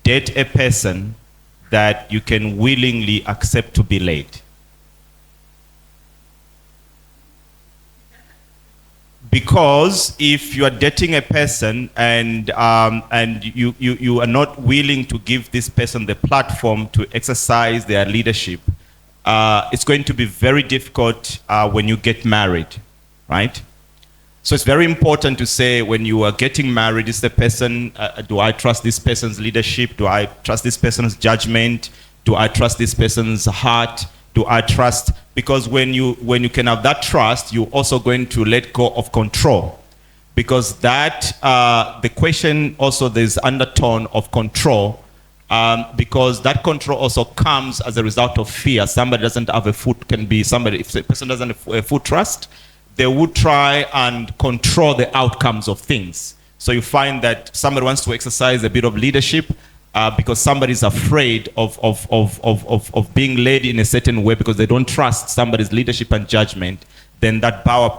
date a person that you can willingly accept to be led. Because if you are dating a person and you are not willing to give this person the platform to exercise their leadership, it's going to be very difficult when you get married, right? So it's very important to say when you are getting married, is the person, do I trust this person's leadership? Do I trust this person's judgment? Do I trust this person's heart? Do I trust? Because when you can have that trust, you're also going to let go of control. Because that, the question also, there's undertone of control, because that control also comes as a result of fear. Somebody doesn't have a foot, can be somebody, if the person doesn't have a full trust, they would try and control the outcomes of things. So you find that somebody wants to exercise a bit of leadership because somebody's afraid of being led in a certain way because they don't trust somebody's leadership and judgment. Then that power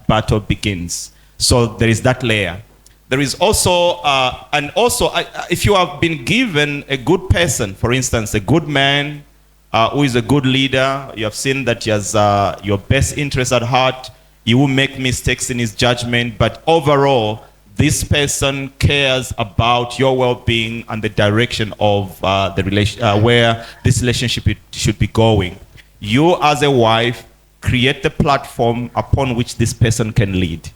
battle begins. So there is that layer. There is also, if you have been given a good person, for instance, a good man who is a good leader, you have seen that he has your best interest at heart. He will make mistakes in his judgment, but overall, this person cares about your well-being and the direction of where this relationship should be going. You, as a wife, create the platform upon which this person can lead.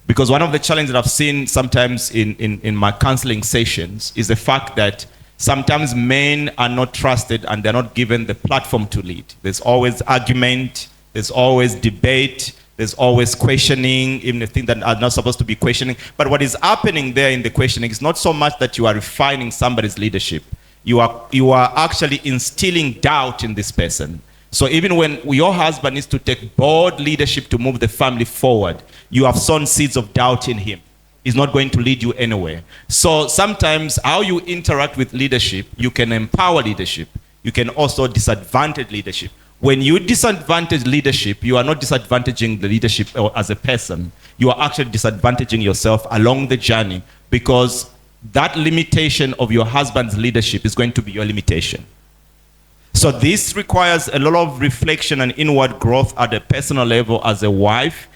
Because one of the challenges that I've seen sometimes in my counseling sessions is the fact that sometimes men are not trusted and they're not given the platform to lead. There's always argument, there's always debate, there's always questioning, even the things that are not supposed to be questioning. But what is happening there in the questioning is not so much that you are refining somebody's leadership. You are actually instilling doubt in this person. So even when your husband needs to take bold leadership to move the family forward, you have sown seeds of doubt in him. He's not going to lead you anywhere. So sometimes how you interact with leadership, you can empower leadership. You can also disadvantage leadership. When you disadvantage leadership, you are not disadvantaging the leadership as a person. You are actually disadvantaging yourself along the journey because that limitation of your husband's leadership is going to be your limitation. So this requires a lot of reflection and inward growth at a personal level as a wife,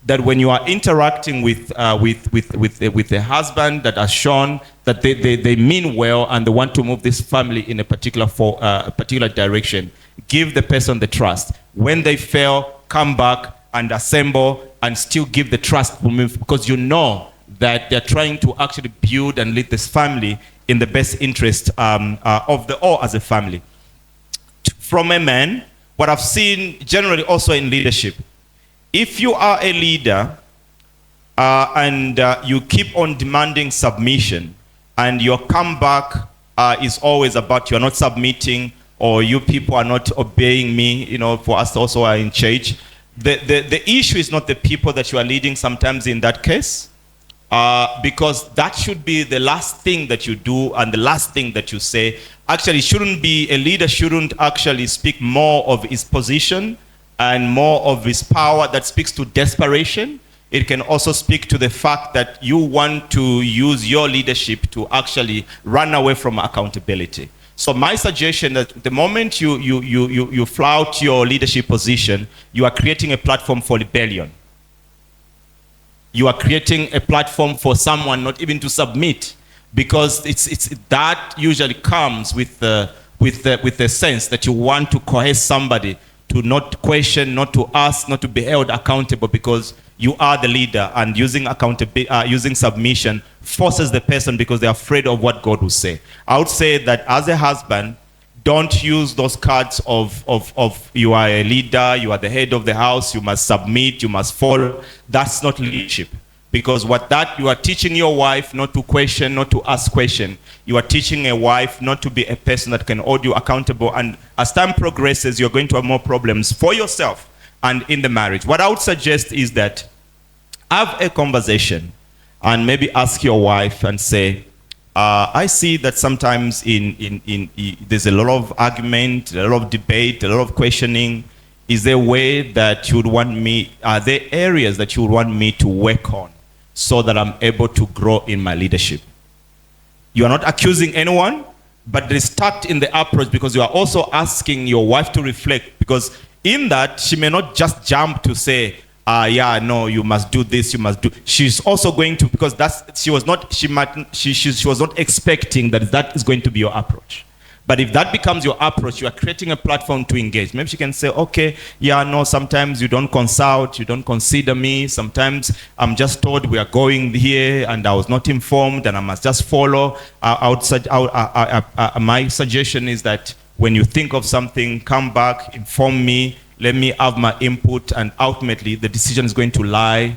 that when you are interacting with a husband that has shown that they mean well and they want to move this family in a particular direction, give the person the trust. When they fail, come back and assemble and still give the trust to move, because you know that they're trying to actually build and lead this family in the best interest of the all as a family. From a man, what I've seen generally also in leadership, if you are a leader and you keep on demanding submission, and your comeback is always about you're not submitting, or you people are not obeying me, you know, for us also are in charge. The issue is not the people that you are leading sometimes in that case, because that should be the last thing that you do and the last thing that you say. Actually, shouldn't be, a leader shouldn't actually speak more of his position and more of his power that speaks to desperation. It can also speak to the fact that you want to use your leadership to actually run away from accountability. So my suggestion that the moment you flout your leadership position, you are creating a platform for rebellion. You are creating a platform for someone not even to submit, because it's that usually comes with the sense that you want to coerce somebody to not question, not to ask, not to be held accountable, because you are the leader, and using accountability, using submission forces the person because they're afraid of what God will say. I would say that as a husband, don't use those cards of you are a leader, you are the head of the house, you must submit, you must follow. That's not leadership. Because what that, you are teaching your wife not to question, not to ask question. You are teaching a wife not to be a person that can hold you accountable. And as time progresses, you're going to have more problems for yourself and in the marriage. What I would suggest is that have a conversation and maybe ask your wife and say, I see that sometimes there's a lot of argument, a lot of debate, a lot of questioning. Is there a way that you would want me, are there areas that you would want me to work on so that I'm able to grow in my leadership? You are not accusing anyone, but it is tact in the approach, because you are also asking your wife to reflect, because in that, she may not just jump to say, yeah, no, you must do this, you must do. She's also going to, because she was not expecting that is going to be your approach. But if that becomes your approach, you are creating a platform to engage. Maybe she can say, okay, yeah, no, sometimes you don't consult, you don't consider me. Sometimes I'm just told we are going here and I was not informed and I must just follow. My suggestion is that when you think of something, come back, inform me, let me have my input, and ultimately the decision is going to lie.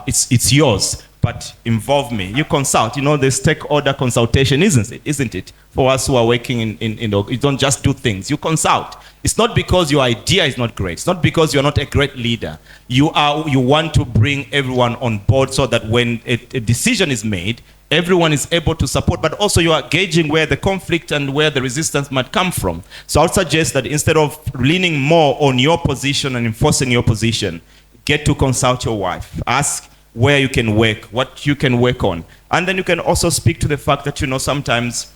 It's yours, but involve me. You consult. You know, the stakeholder consultation, isn't it? For us who are working you don't just do things. You consult. It's not because your idea is not great. It's not because you're not a great leader. You want to bring everyone on board so that when a decision is made, everyone is able to support, but also you are gauging where the conflict and where the resistance might come from. So I would suggest that instead of leaning more on your position and enforcing your position, get to consult your wife. Ask where you can work, what you can work on. And then you can also speak to the fact that, you know, sometimes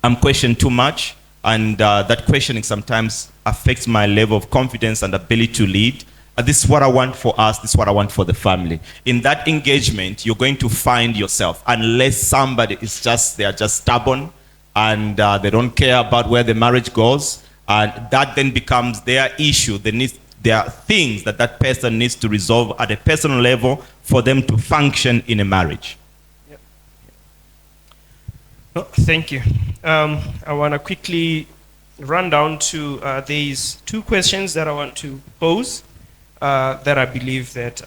I'm questioned too much, and that questioning sometimes affects my level of confidence and ability to lead. This is what I want for us, this is what I want for the family. In that engagement, you're going to find yourself, unless somebody is they're just stubborn and they don't care about where the marriage goes, and that then becomes their issue. There are things that person needs to resolve at a personal level for them to function in a marriage. Yep. Oh, thank you. I want to quickly run down to these two questions that I want to pose. That I believe that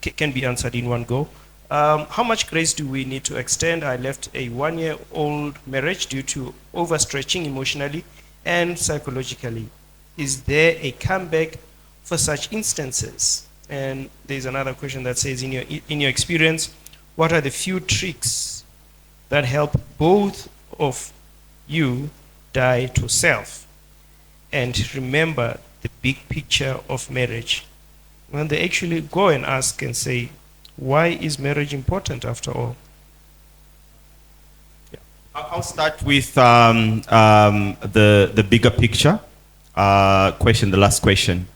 can be answered in one go. How much grace do we need to extend? I left a 1-year-old marriage due to overstretching emotionally and psychologically. Is there a comeback for such instances? And there's another question that says, in your experience, what are the few tricks that help both of you die to self and remember the big picture of marriage? When they actually go and ask and say, why is marriage important after all? Yeah. I'll start with the bigger picture question, the last question.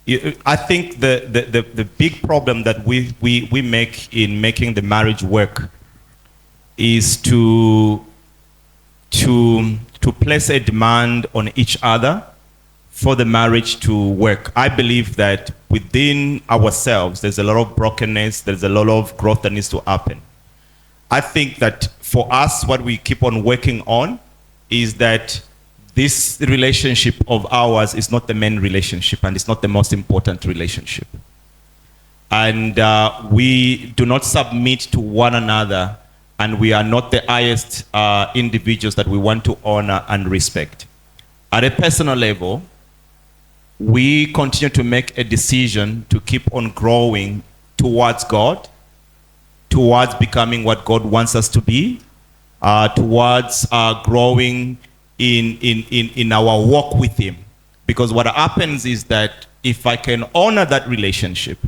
I think the big problem that we make in making the marriage work is to place a demand on each other for the marriage to work. I believe that within ourselves, there's a lot of brokenness, there's a lot of growth that needs to happen. I think that for us, what we keep on working on is that this relationship of ours is not the main relationship, and it's not the most important relationship. And we do not submit to one another, and we are not the highest individuals that we want to honor and respect. At a personal level, we continue to make a decision to keep on growing towards God, towards becoming what God wants us to be, towards growing in our walk with Him. Because what happens is that if I can honor that relationship,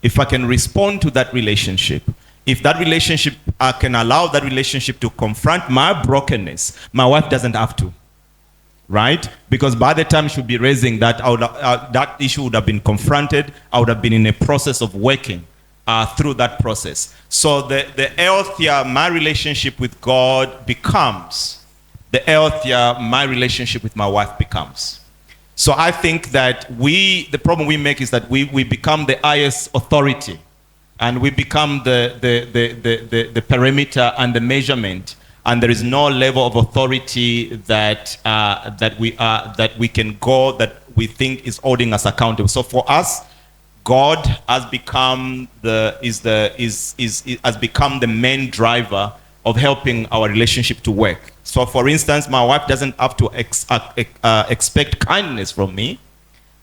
if I can respond to that relationship, if that relationship, I can allow that relationship to confront my brokenness, my wife doesn't have to. Right? Because by the time she would be raising that, that issue would have been confronted. I would have been in a process of working through that process. So the healthier my relationship with God becomes, the healthier my relationship with my wife becomes. So I think that the problem we make is that we become the highest authority, and we become the perimeter and the measurement. And there is no level of authority that we can go that we think is holding us accountable. So for us, God has become the main driver of helping our relationship to work. So for instance, my wife doesn't have to expect kindness from me,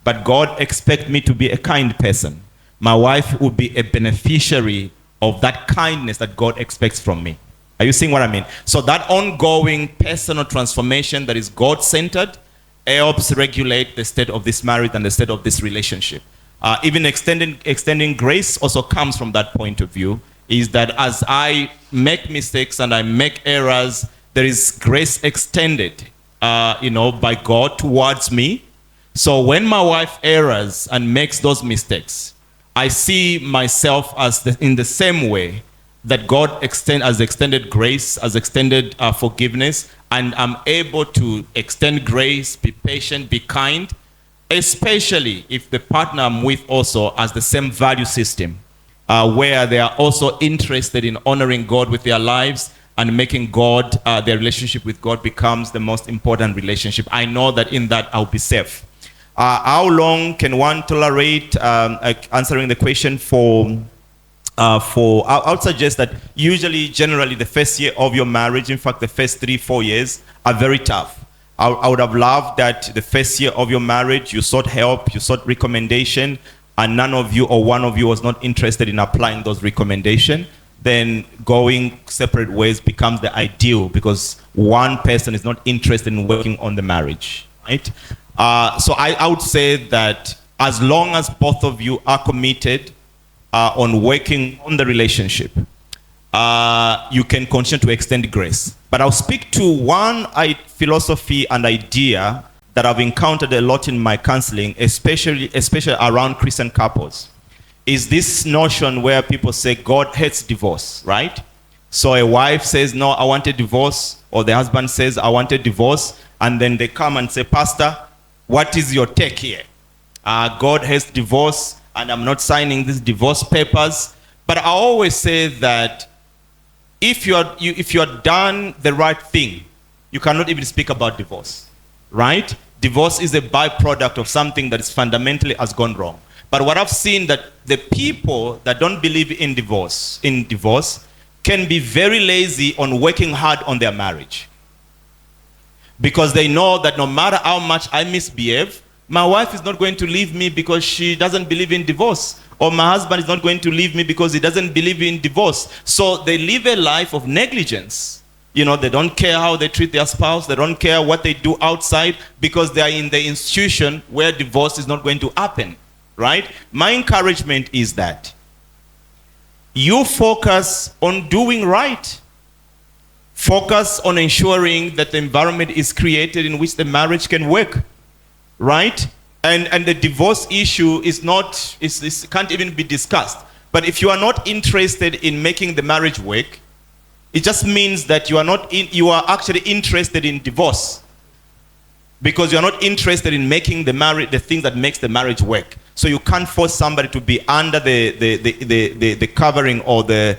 but God expects me to be a kind person. My wife will be a beneficiary of that kindness that God expects from me. Are you seeing what I mean? So that ongoing personal transformation that is God-centered helps regulate the state of this marriage and the state of this relationship. Even extending grace also comes from that point of view, is that as I make mistakes and I make errors, there is grace extended, by God towards me. So when my wife errs and makes those mistakes, I see myself as in the same way that God has extended grace, has extended forgiveness, and I'm able to extend grace, be patient, be kind, especially if the partner I'm with also has the same value system, where they are also interested in honoring God with their lives and making God, their relationship with God becomes the most important relationship. I know that in that I'll be safe. How long can one tolerate, answering the question I would suggest that generally, the first year of your marriage, in fact, the first 3-4 years are very tough. I would have loved that the first year of your marriage, you sought help, you sought recommendation, and none of you or one of you was not interested in applying those recommendations. Then going separate ways becomes the ideal, because one person is not interested in working on the marriage, right? So I would say that as long as both of you are committed on working on the relationship, you can continue to extend grace. But I'll speak to one philosophy and idea that I've encountered a lot in my counseling, especially around Christian couples, is this notion where people say God hates divorce, right? So a wife says, no, I want a divorce, or the husband says, I want a divorce, and then they come and say, Pastor, what is your take here? God hates divorce, and I'm not signing these divorce papers. But I always say that if you're done the right thing, you cannot even speak about divorce, right? Divorce is a byproduct of something that is fundamentally has gone wrong. But what I've seen, that the people that don't believe in divorce can be very lazy on working hard on their marriage, because they know that no matter how much I misbehave, my wife is not going to leave me because she doesn't believe in divorce, or my husband is not going to leave me because he doesn't believe in divorce. So they live a life of negligence. They don't care how they treat their spouse. They don't care what they do outside, because they are in the institution where divorce is not going to happen, right? My encouragement is that you focus on doing right. Focus on ensuring that the environment is created in which the marriage can work, right? And the divorce issue can't even be discussed. But if you are not interested in making the marriage work, it just means that you are actually interested in divorce. because you're not interested in making the thing that makes the marriage work. So you can't force somebody to be under the covering or the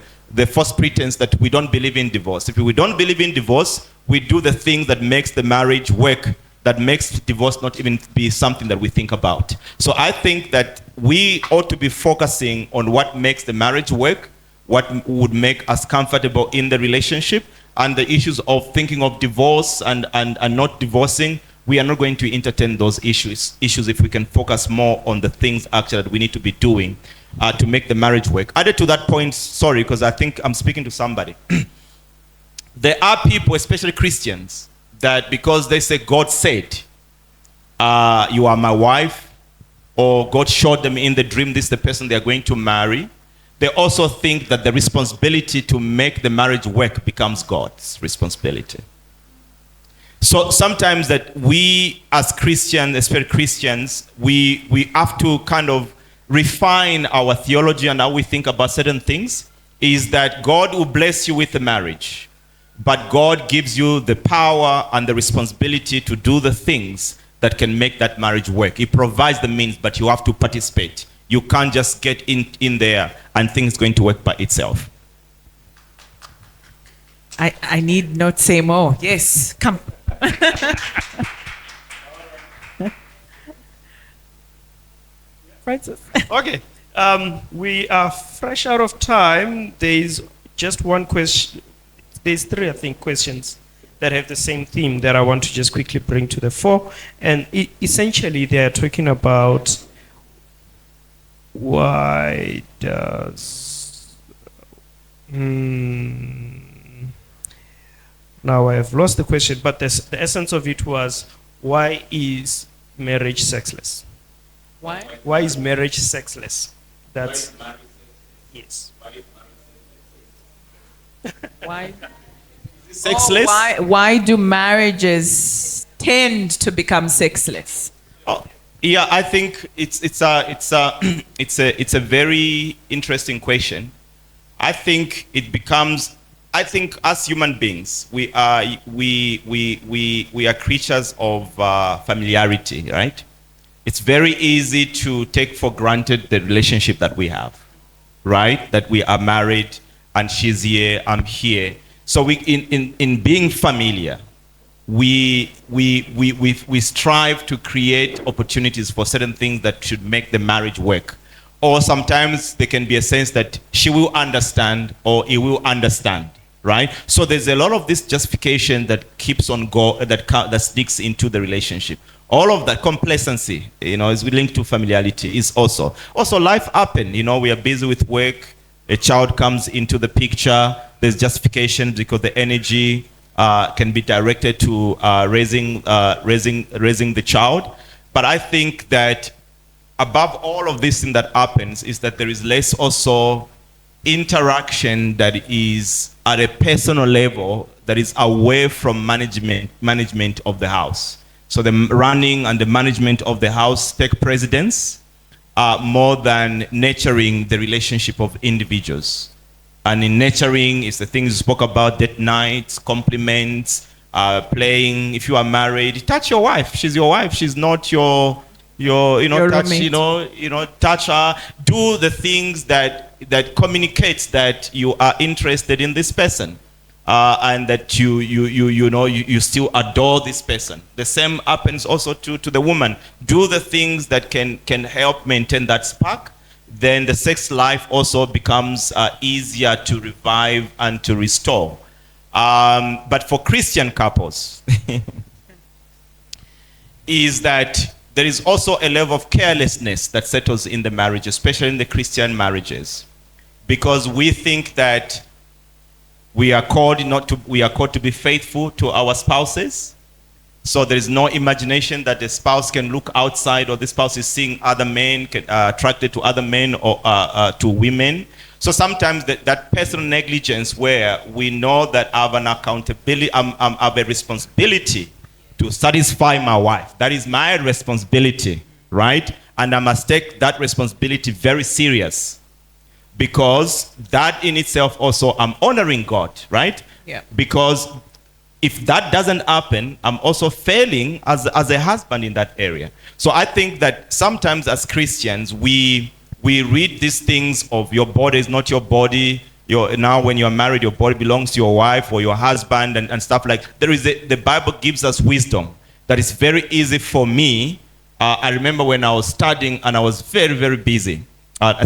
false pretense that we don't believe in divorce. If we don't believe in divorce, we do the things that makes the marriage work, that makes divorce not even be something that we think about. So I think that we ought to be focusing on what makes the marriage work, what would make us comfortable in the relationship, and the issues of thinking of divorce and not divorcing. We are not going to entertain those issues if we can focus more on the things actually that we need to be doing to make the marriage work. Added to that point, sorry, because I think I'm speaking to somebody. There are people, especially Christians, that because they say God said, you are my wife, or God showed them in the dream this is the person they are going to marry, they also think that the responsibility to make the marriage work becomes God's responsibility. So sometimes that we as Christians, especially Christians, we have to kind of refine our theology and how we think about certain things, is that God will bless you with the marriage, but God gives you the power and the responsibility to do the things that can make that marriage work. He provides the means, but you have to participate. You can't just get in there and think it's going to work by itself. I need not say more. Yes, come. Francis. Okay. We are fresh out of time. There's just one question. There's three, I think, questions that have the same theme that I want to just quickly bring to the fore. And essentially, they are talking about why does... Now I have lost the question, but the essence of it was, why is marriage sexless? Why? Why is marriage sexless? That's... Yes. Why? Sexless? Why do marriages tend to become sexless? Oh, yeah, I think it's a very interesting question. I think it becomes, I think as human beings, we are creatures of familiarity, right? It's very easy to take for granted the relationship that we have, right? That we are married and she's here, I'm here. So we, in being familiar, we strive to create opportunities for certain things that should make the marriage work. Or sometimes there can be a sense that she will understand or he will understand, right? So there's a lot of this justification that keeps on that sticks into the relationship. All of that complacency, is linked to familiarity. Is also life happens. We are busy with work. A child comes into the picture. There's justification because the energy can be directed to raising the child. But I think that above all of this thing that happens is that there is less also interaction that is at a personal level that is away from management of the house. So the running and the management of the house take precedence more than nurturing the relationship of individuals. And in nurturing is the things you spoke about: date nights, compliments, playing. If you are married, touch your wife. She's your wife. She's not your touch, roommate. touch her. Do the things that communicates that you are interested in this person. And that you still adore this person. The same happens also to the woman. Do the things that can help maintain that spark. Then the sex life also becomes easier to revive and to restore. But for Christian couples, is that there is also a level of carelessness that settles in the marriage, especially in the Christian marriages, because we think that we are called to be faithful to our spouses. So there is no imagination that the spouse can look outside, or the spouse is seeing other men, attracted to other men or to women. So sometimes that personal negligence, where we know that I have an accountability, I have a responsibility to satisfy my wife. That is my responsibility, right? And I must take that responsibility very serious. Because that in itself also, I'm honoring God, right? Yeah. Because If that doesn't happen, I'm also failing as a husband in that area. So I think that sometimes as Christians, we read these things of your body is not your body. Now when you're married, your body belongs to your wife or your husband and stuff like that. The Bible gives us wisdom that is very easy for me. I remember when I was studying and I was very, very busy.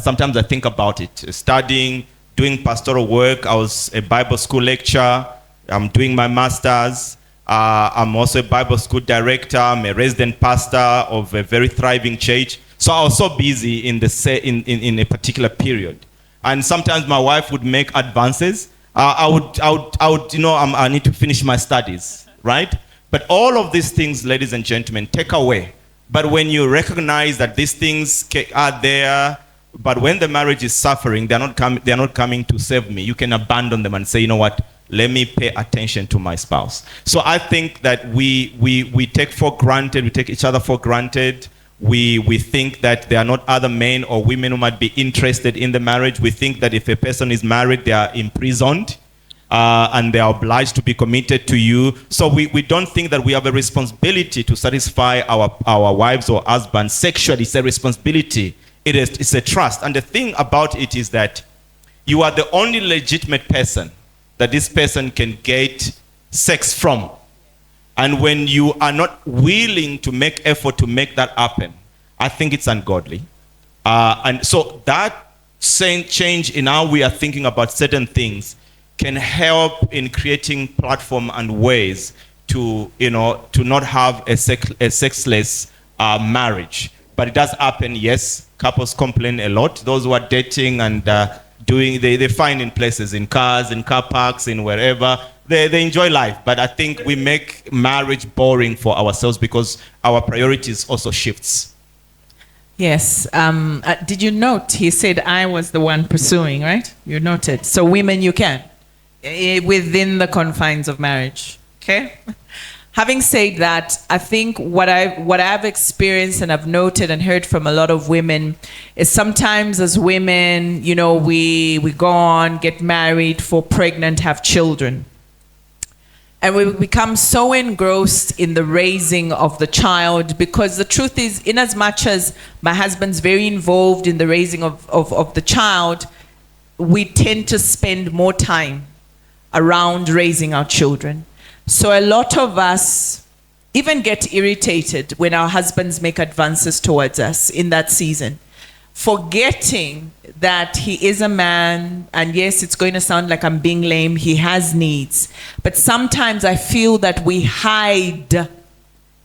Sometimes I think about it. Studying, doing pastoral work. I was a Bible school lecturer. I'm doing my master's. I'm also a Bible school director. I'm a resident pastor of a very thriving church. So I was so busy in a particular period. And sometimes my wife would make advances. I would, I need to finish my studies, right? But all of these things, ladies and gentlemen, take away. But when you recognize that these things are there, but when the marriage is suffering, they're not coming to save me. You can abandon them and say, you know what? Let me pay attention to my spouse. So I think that we take for granted, we take each other for granted. We think that there are not other men or women who might be interested in the marriage. We think that if a person is married, they are imprisoned and they are obliged to be committed to you. So we don't think that we have a responsibility to satisfy our wives or husbands sexually. It's a responsibility. It's a trust. And the thing about it is that you are the only legitimate person that this person can get sex from. And when you are not willing to make effort to make that happen, I think it's ungodly. And so that change in how we are thinking about certain things can help in creating platform and ways to not have a sexless marriage. But it does happen, yes. Couples complain a lot. Those who are dating and they find in places, in cars, in car parks, in wherever. They enjoy life, but I think we make marriage boring for ourselves because our priorities also shifts. Yes. Did you note he said I was the one pursuing, right? You noted. So women, you can, within the confines of marriage. Okay. Having said that, I think what I've experienced and I've noted and heard from a lot of women is sometimes as women, we go on, get married, fall pregnant, have children. And we become so engrossed in the raising of the child, because the truth is, in as much as my husband's very involved in the raising of the child, we tend to spend more time around raising our children. So a lot of us even get irritated when our husbands make advances towards us in that season, forgetting that he is a man, and yes, it's going to sound like I'm being lame, he has needs. But sometimes I feel that we hide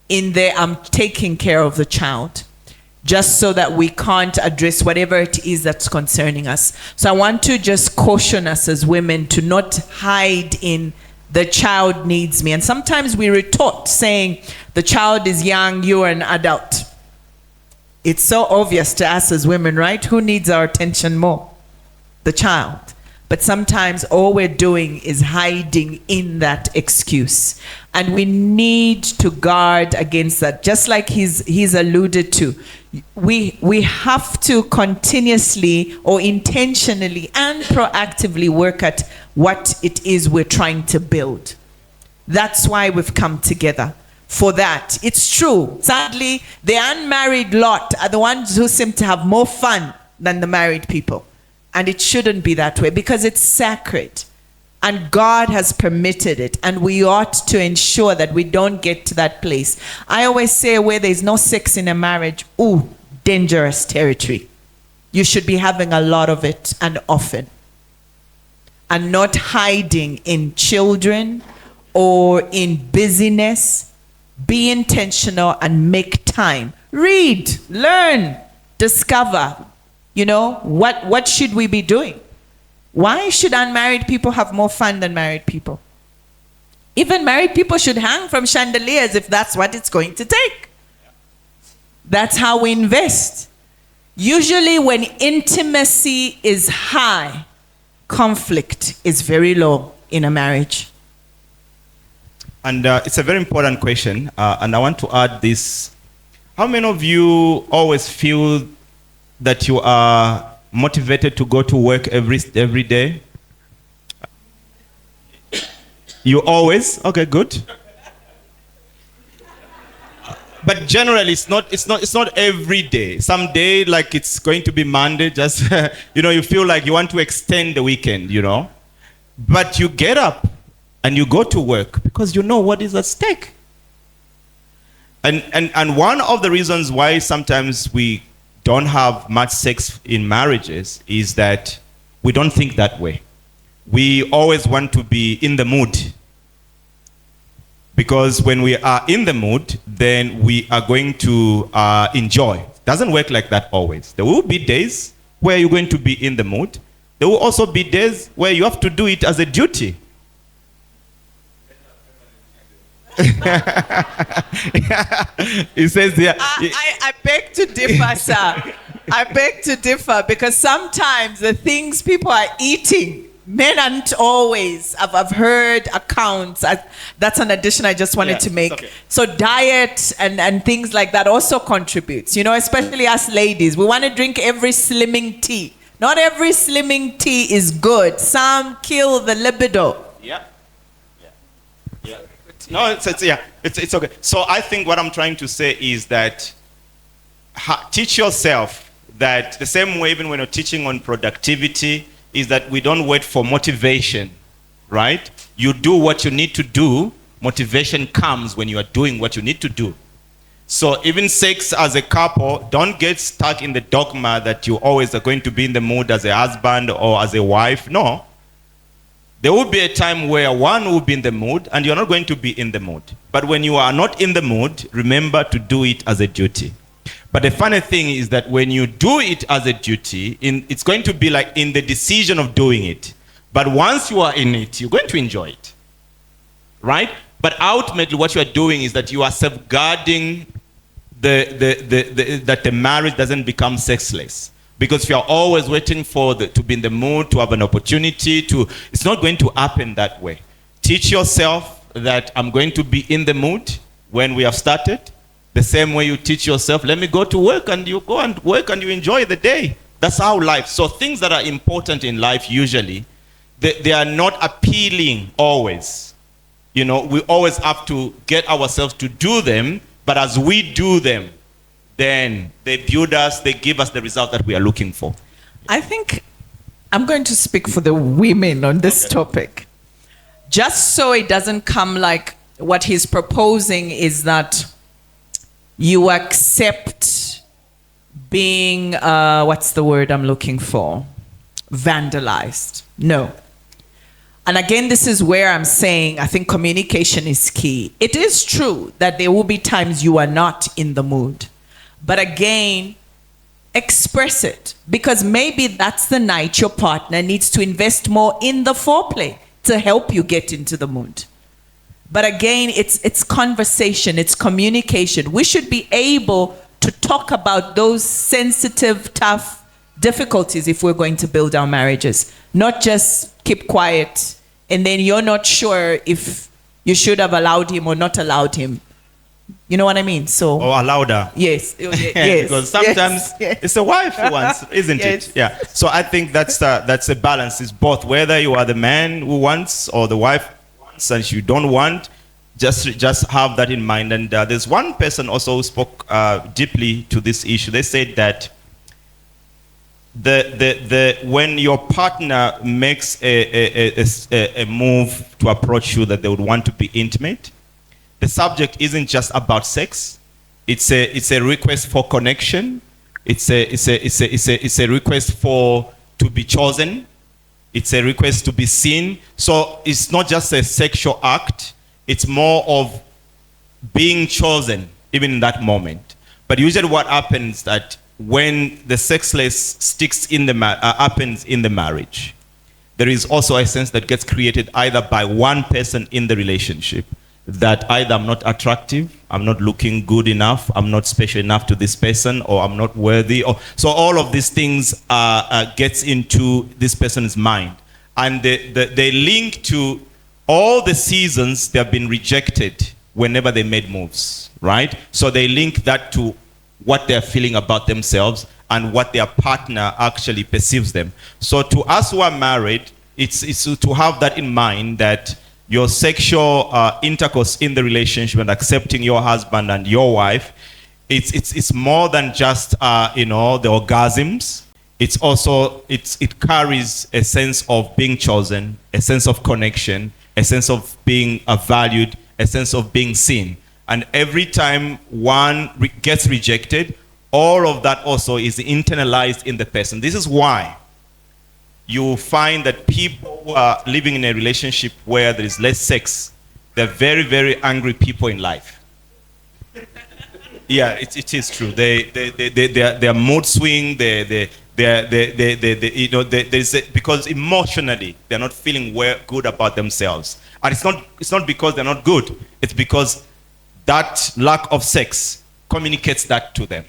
in there, I'm taking care of the child, just so that we can't address whatever it is that's concerning us. So I want to just caution us as women to not hide in the child needs me. And sometimes we retort saying, the child is young, you're an adult. It's so obvious to us as women, right? Who needs our attention more? The child. But sometimes all we're doing is hiding in that excuse. And we need to guard against that. Just like he's alluded to. We have to continuously or intentionally and proactively work at what it is we're trying to build. That's why we've come together. For that. It's true. Sadly, the unmarried lot are the ones who seem to have more fun than the married people. And it shouldn't be that way, because it's sacred. And God has permitted it. And we ought to ensure that we don't get to that place. I always say, where there's no sex in a marriage, dangerous territory. You should be having a lot of it, and often. And not hiding in children or in busyness. Be intentional and make time. Read, learn, discover. What should we be doing? Why should unmarried people have more fun than married people? Even married people should hang from chandeliers if that's what it's going to take. That's how we invest. Usually when intimacy is high, conflict is very low in a marriage. And it's a very important question, and I want to add this. How many of you always feel that you are motivated to go to work every day? You always? Okay, good. But generally, it's not every day. Some day, like it's going to be Monday, just, you feel like you want to extend the weekend, But you get up and you go to work because you know what is at stake. And one of the reasons why sometimes we don't have much sex in marriages is that we don't think that way. We always want to be in the mood. Because when we are in the mood, then we are going to enjoy. It doesn't work like that always. There will be days where you're going to be in the mood. There will also be days where you have to do it as a duty. It says here. I beg to differ, sir. I beg to differ because sometimes the things people are eating, men aren't always. I've heard accounts. That's an addition I just wanted to make. Okay. So diet and things like that also contributes. Especially us ladies, we want to drink every slimming tea. Not every slimming tea is good. Some kill the libido. Yeah. No, it's okay. So I think what I'm trying to say is that teach yourself that the same way even when you're teaching on productivity is that we don't wait for motivation, right? You do what you need to do. Motivation comes when you are doing what you need to do. So even sex as a couple, don't get stuck in the dogma that you always are going to be in the mood as a husband or as a wife. No. There will be a time where one will be in the mood and you're not going to be in the mood. But when you are not in the mood, remember to do it as a duty. But the funny thing is that when you do it as a duty, it's going to be like in the decision of doing it. But once you are in it, you're going to enjoy it. Right? But ultimately what you are doing is that you are safeguarding that the marriage doesn't become sexless. Because if you're always waiting to be in the mood, to have an opportunity, it's not going to happen that way. Teach yourself that I'm going to be in the mood when we have started. The same way you teach yourself, let me go to work, and you go and work and you enjoy the day. That's how life. So things that are important in life usually, they are not appealing always. We always have to get ourselves to do them, but as we do them, then they build us, they give us the result that we are looking for. I think I'm going to speak for the women on this topic. Just so it doesn't come like what he's proposing is that you accept being, what's the word I'm looking for? Vandalized. No. And again, this is where I'm saying I think communication is key. It is true that there will be times you are not in the mood. But again, express it. Because maybe that's the night your partner needs to invest more in the foreplay to help you get into the mood. But again, it's conversation, it's communication. We should be able to talk about those sensitive, tough difficulties if we're going to build our marriages. Not just keep quiet and then you're not sure if you should have allowed him or not allowed him. You know what I mean? So. Or allowed her. Yes. Yes. Because sometimes it's the wife who wants, isn't Yes. it? Yeah. So I think that's a balance. It's both. Whether you are the man who wants or the wife who wants and you don't want, just have that in mind. And there's one person also who spoke deeply to this issue. They said that when your partner makes a move to approach you that they would want to be intimate, the subject isn't just about sex. It's a request for connection. It's a request to be chosen. It's a request to be seen. So it's not just a sexual act. It's more of being chosen, even in that moment. But usually what happens that when the sexless happens in the marriage, there is also a sense that gets created either by one person in the relationship, that either I'm not attractive, I'm not looking good enough, I'm not special enough to this person, or I'm not worthy. So all of these things gets into this person's mind. And they link to all the seasons they have been rejected whenever they made moves, right? So they link that to what they're feeling about themselves and what their partner actually perceives them. So to us who are married, it's to have that in mind, that your sexual intercourse in the relationship and accepting your husband and your wife, it's more than just the orgasms. It's also it carries a sense of being chosen, a sense of connection, a sense of being valued, a sense of being seen. And every time one gets rejected, all of that also is internalized in the person. This is why you find that people who are living in a relationship where there is less sex, they're very, very angry people in life. Yeah, it is true. Their mood swing, because emotionally they're not feeling good about themselves. And it's not because they're not good. It's because that lack of sex communicates that to them.